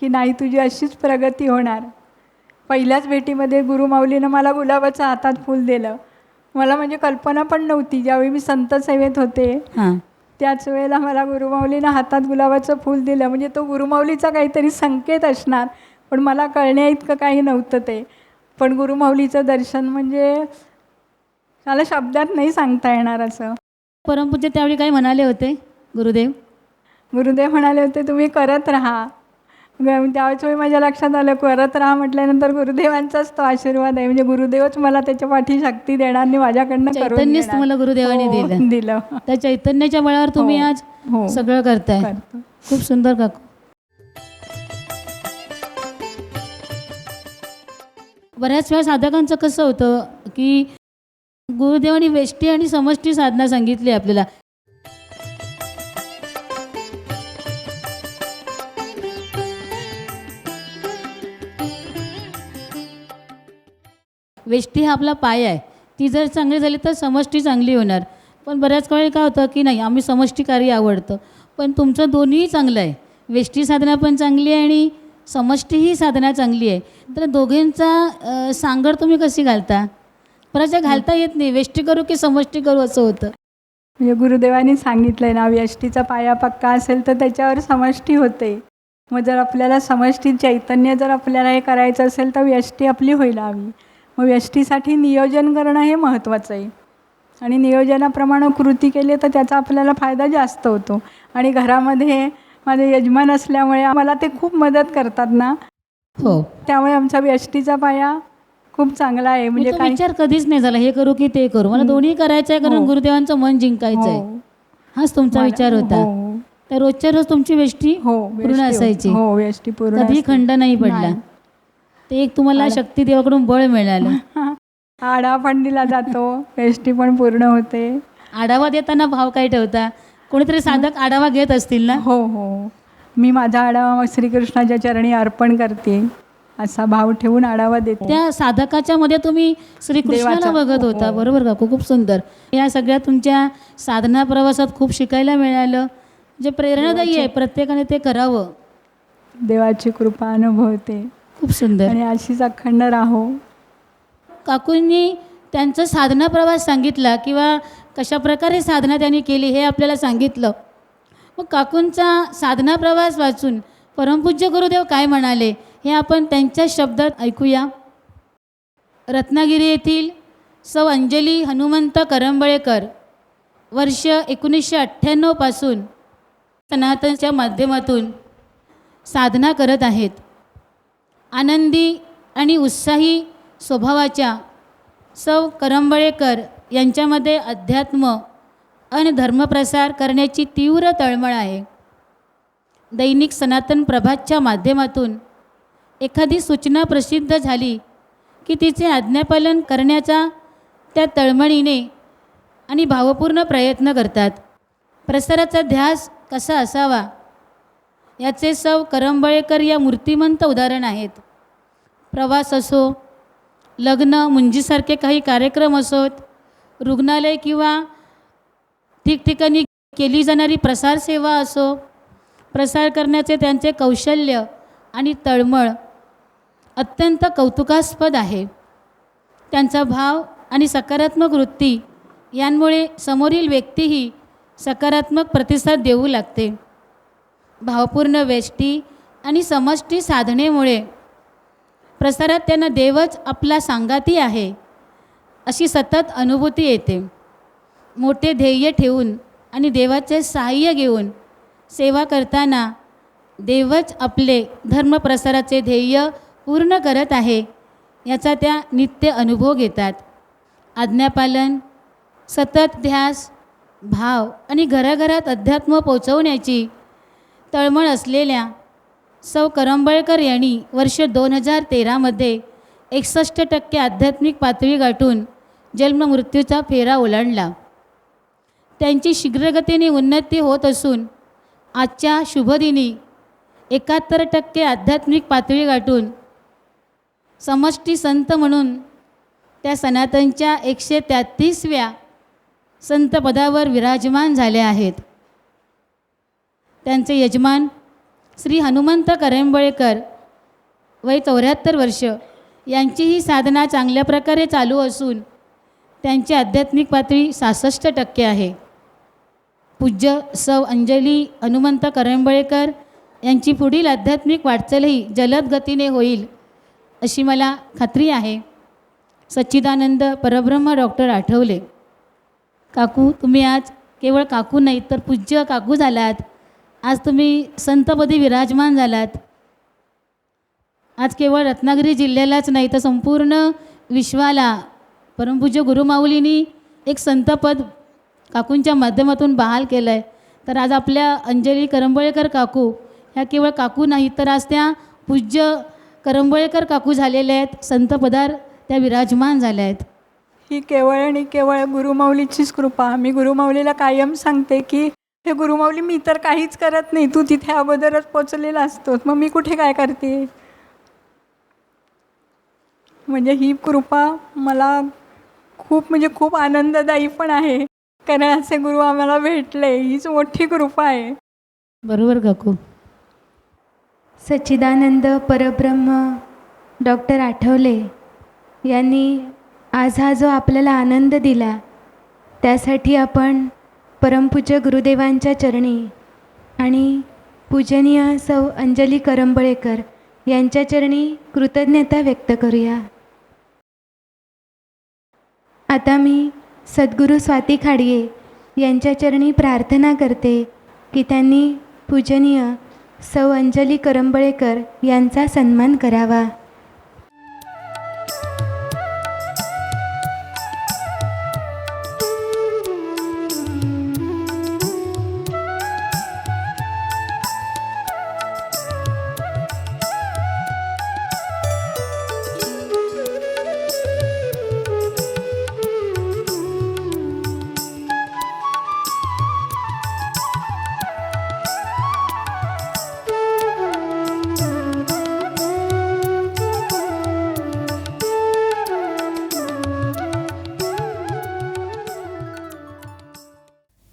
की नाही, तुझी अशीच प्रगती होणार. पहिल्याच भेटीमध्ये गुरुमाऊलीनं मला गुलाबाचं हातात फूल दिलं. मला म्हणजे कल्पना पण नव्हती. ज्यावेळी मी संत सेवेत होते हां, त्याच वेळेला मला गुरुमाऊलीनं हातात गुलाबाचं फूल दिलं. म्हणजे तो गुरुमाऊलीचा काहीतरी संकेत असणार, पण मला कळण्या इतकं काही नव्हतं ते. पण गुरुमाऊलीचं दर्शन म्हणजे मला शब्दात नाही सांगता येणार असं. परमपूज्य त्यावेळी काय म्हणाले होते गुरुदेव? गुरुदेव म्हणाले होते तुम्ही करत राहा. त्यावेळेस वेळी माझ्या लक्षात आलं करत राहा म्हटल्यानंतर गुरुदेवांचाच तो आशीर्वाद आहे. म्हणजे गुरुदेवच मला त्याच्या पाठी शक्ती देणार नाही, माझ्याकडनं करून चैतन्यच देणार. तुम्हाला गुरुदेवाने हो, दिलं. त्या चैतन्याच्या बळावर तुम्ही हो, आज हो. सगळं करताय. करतो. खूप सुंदर काकू. बऱ्याच वेळा साधकांचं कसं होतं की गुरुदेवांनी वेष्टी आणि समष्टी साधना सांगितली आपल्याला. वेष्टी हा आपला पाय आहे, ती जर चांगली झाली तर समष्टी चांगली होणार. पण बऱ्याच वेळी काय होतं की नाही, आम्ही समष्टी कार्य आवडतं, पण तुमचं दोन्हीही चांगलं आहे. वेष्टी साधना पण चांगली आहे आणि समष्टी ही साधना चांगली आहे. तर दोघींचा सांगड तुम्ही कशी घालता? बऱ्याचदा घालता येत नाही, वेष्टी करू की समष्टी करू असं होतं. म्हणजे गुरुदेवांनी सांगितलं आहे ना, व्यष्टीचा पाया पक्का असेल तर त्याच्यावर समष्टी होते. मग जर आपल्याला समष्टी चैतन्य जर आपल्याला हे करायचं असेल तर व्यष्टी आपली व्हायला हवी. मग व्यष्टीसाठी नियोजन करणं हे महत्त्वाचं आहे आणि नियोजनाप्रमाणे कृती केली तर त्याचा आपल्याला फायदा जास्त होतो. आणि घरामध्ये माझे यजमान असल्यामुळे आम्हाला ते खूप मदत करतात ना, हो. त्यामुळे आमचा व्यष्टीचा पाया खूप चांगला आहे. म्हणजे तो काही विचार कधीच नाही झाला हे करू की ते करू, मला दोन्ही करायचं आहे कारण हो. गुरुदेवांचं मन जिंकायचं आहे. हो. हाच तुमचा मला- विचार होता. हो. तर रोजच्या रोज तुमची वेष्टी हो पूर्ण व्यष्टी असायची, हो व्यष्टी पूर्ण कधी असते. खंड नाही पडला. नाही. ते एक तुम्हाला शक्तिदेवाकडून बळ मिळालं. आढावा पण दिला जातो, व्यष्टी पण पूर्ण होते. आढावा देताना भाव काय ठेवता? कोणीतरी साधक आढावा घेत असतील ना? हो हो, मी माझा आढावा श्रीकृष्णाच्या चरणी अर्पण करते असा भाव ठेवून आढावा देते. त्या साधकाच्या मध्ये तुम्ही श्रीकृष्णाला देवाचा. बघत होता. हो. बरोबर का? खूप सुंदर. या सगळ्या तुमच्या साधना प्रवासात खूप शिकायला मिळालं, जे प्रेरणादायी आहे. प्रत्येकाने ते करावं. देवाची कृपा अनुभवते खूप सुंदर. आणि अशीच अखंड राहो. काकूंनी त्यांचा साधना प्रवास सांगितला किंवा कशाप्रकारे साधना त्यांनी केली हे आपल्याला सांगितलं. मग काकूंचा साधना प्रवास वाचून परमपूज्य गुरुदेव काय म्हणाले हे आपण त्यांच्या शब्दात ऐकूया. रत्नागिरी येथील सौ अंजली हनुमंत करंबळेकर वर्ष 1998 पासून सनातनच्या माध्यमातून साधना करत आहेत. आनंदी आणि उत्साही स्वभावाच्या सौ करंबळेकर यांच्यामध्ये अध्यात्म आणि धर्मप्रसार करण्याची तीव्र तळमळ आहे. दैनिक सनातन प्रभातच्या माध्यमातून एखादी सूचना प्रसिद्ध झाली की तिचे आज्ञापालन करण्याचा त्या तळमळीने आणि भावपूर्ण प्रयत्न करतात. प्रसाराचा ध्यास कसा असावा याचे सौ करंबळेकर या मूर्तिमंत उदाहरण आहेत. प्रवास असो, लग्न मुंजीसारखे काही कार्यक्रम असोत, रुग्णालय किंवा ठिकठिकाणी केली जाणारी प्रसार सेवा असो, प्रसार करण्याचे त्यांचे कौशल्य आणि तळमळ अत्यंत कौतुकास्पद आहे. त्यांचा भाव आणि सकारात्मक वृत्ती यांमुळे समोरील व्यक्तीही सकारात्मक प्रतिसाद देऊ लागते. भावपूर्ण वेष्टी आणि समष्टी साधनेमुळे प्रसारात त्यांना देवच आपला सांगाती आहे अशी सतत अनुभूती येते. मोठे ध्येय ठेवून आणि देवाचे सहाय्य घेऊन सेवा करताना देवच आपले धर्मप्रसाराचे ध्येय पूर्ण करत आहे याचा त्या नित्य अनुभव घेतात. आज्ञापालन, सतत ध्यास, भाव आणि घराघरात अध्यात्म पोचवण्याची तळमळ असलेल्या सौ करंबळेकर यांनी वर्ष 2013 61% आध्यात्मिक पातळी गाठून जन्ममृत्यूचा फेरा ओलांडला. त्यांची शीघ्रगतीने उन्नती होत असून आजच्या शुभदिनी 71% आध्यात्मिक पातळी गाठून समष्टी संत म्हणून त्या सनातनच्या 133व्या संत पदावर विराजमान झाले आहेत. त्यांचे यजमान श्री हनुमंत करंबळेकर वय 74 वर्ष यांची ही साधना चांगल्या प्रकारे चालू असून त्यांची आध्यात्मिक पातळी 66% आहे. पूज्य सौ अंजली हनुमंत करंबळेकर यांची पुढील आध्यात्मिक वाटचालही जलद गतीने होईल अशी मला खात्री आहे. सच्चिदानंद परब्रह्म डॉक्टर आठवले. काकू, तुम्ही आज केवळ काकू नाही तर पूज्य काकू झालात. आज तुम्ही संतपदी विराजमान झालात. आज केवळ रत्नागिरी जिल्ह्यालाच नाही तर संपूर्ण विश्वाला परमपूज्य गुरुमाऊलींनी एक संतपद काकूंच्या माध्यमातून बहाल केलं आहे. तर आज आपल्या अंजली करंबळेकर काकू ह्या केवळ काकू नाही तर आज त्या पूज्य करंबळेकर काकू झालेल्या आहेत. संतपदार त्या विराजमान झाल्या आहेत. ही केवळ आणि केवळ गुरुमाऊलीचीच कृपा. मी गुरुमाऊलीला कायम सांगते की हे गुरुमाऊली, मी तर काहीच करत नाही, तू तिथे अगोदरच पोचलेला असतोस, मग मी कुठे काय करते. म्हणजे ही कृपा मला खूप आनंददायी पण आहे, कारण असे गुरु आम्हाला भेटले, हीच मोठी कृपा आहे. बरोबर काकू. सच्चिदानंद परब्रह्म डॉक्टर आठवले यांनी आज हा जो आपल्याला आनंद दिला त्यासाठी आपण परमपूज्य गुरुदेवांच्या चरणी आणि पूजनीय सौ अंजली करंबळेकर यांच्या चरणी कृतज्ञता व्यक्त करूया. आता मी सद्गुरू स्वाती खाडगे यांच्या चरणी प्रार्थना करते की त्यांनी पूजनीय सौ अंजली करंबळेकर यांचा सन्मान करावा.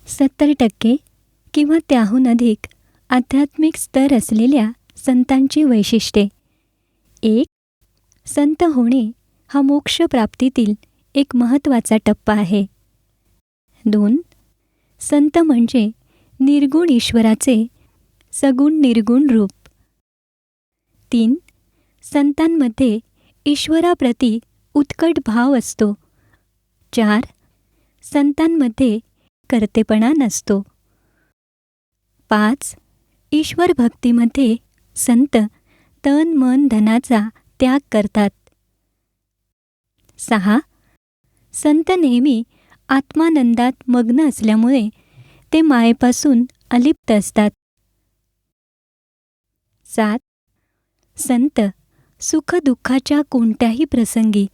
सत्तर 70% किंवा त्याहून अधिक आध्यात्मिक स्तर असलेल्या संतांची वैशिष्ट्ये. 1. संत होणे हा मोक्षप्राप्तीतील एक महत्त्वाचा टप्पा आहे. 2. संत म्हणजे निर्गुण ईश्वराचे सगुण निर्गुण रूप. 3. संतांमध्ये ईश्वराप्रती उत्कट भाव असतो. 4. संतांमध्ये कर्तेपणा नसतो. 5. ईश्वर भक्तीमध्ये संत तन मन धनाचा त्याग करतात. 6. संत नेहमी आत्मानंदात मग्न असल्यामुळे ते मायेपासून अलिप्त असतात. 7. संत सुखदुःखाच्या कोणत्याही प्रसंगी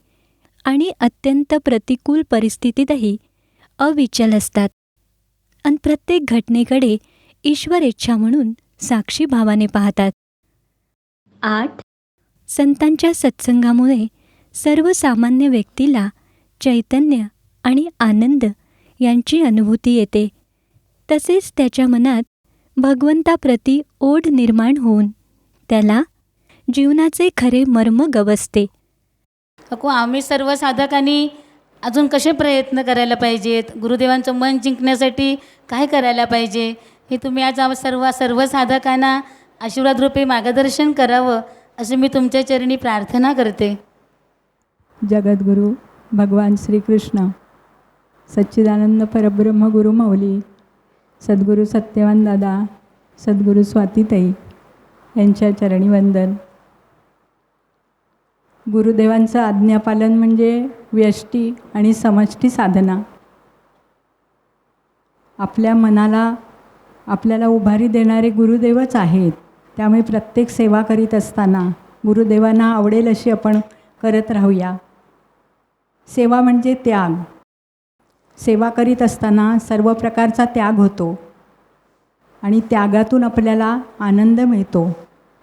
आणि अत्यंत प्रतिकूल परिस्थितीतही अविचल असतात आणि प्रत्येक घटनेकडे ईश्वर इच्छा म्हणून साक्षी भावाने पाहतात. 8. संतांच्या सत्संगामुळे सर्वसामान्य व्यक्तीला चैतन्य आणि आनंद यांची अनुभूती येते. तसेच त्याच्या मनात भगवंताप्रती ओढ निर्माण होऊन त्याला जीवनाचे खरे मर्म गवसते. काकू, आम्ही सर्व साधकांनी अजून कसे प्रयत्न करायला पाहिजेत, गुरुदेवांचं मन जिंकण्यासाठी काय करायला पाहिजे, हे तुम्ही आज सर्व साधकांना आशीर्वादरूपी मार्गदर्शन करावं असे मी तुमच्या चरणी प्रार्थना करते. जगद्गुरू भगवान श्रीकृष्ण, सच्चिदानंद परब्रह्म गुरु माऊली, सद्गुरू सत्यवान दादा, सद्गुरू स्वातीताई यांच्या चरणी वंदन. गुरुदेवांचं आज्ञापालन म्हणजे व्यष्टी आणि समष्टी साधना. आपल्या मनाला आपल्याला उभारी देणारे गुरुदेवच आहेत. त्यामुळे प्रत्येक सेवा करीत असताना गुरुदेवांना आवडेल अशी आपण करत राहूया. सेवा म्हणजे त्याग. सेवा करीत असताना सर्व प्रकारचा त्याग होतो आणि त्यागातून आपल्याला आनंद मिळतो.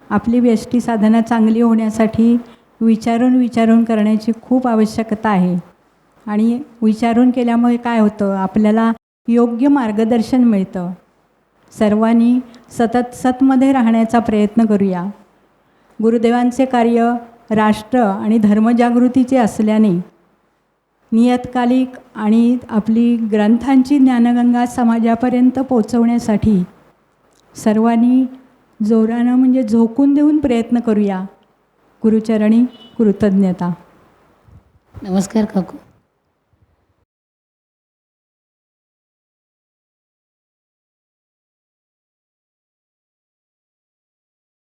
आपली व्यष्टी साधना चांगली होण्यासाठी विचारून करण्याची खूप आवश्यकता आहे आणि विचारून केल्यामुळे काय होतं, आपल्याला योग्य मार्गदर्शन मिळतं. सर्वांनी सतत सतमध्ये राहण्याचा प्रयत्न करूया. गुरुदेवांचे कार्य राष्ट्र आणि धर्मजागृतीचे असल्याने नियतकालिक आणि आपली ग्रंथांची ज्ञानगंगा समाजापर्यंत पोचवण्यासाठी सर्वांनी जोरानं म्हणजे झोकून देऊन प्रयत्न करूया. गुरुचरणी कृतज्ञता. नमस्कार काकू.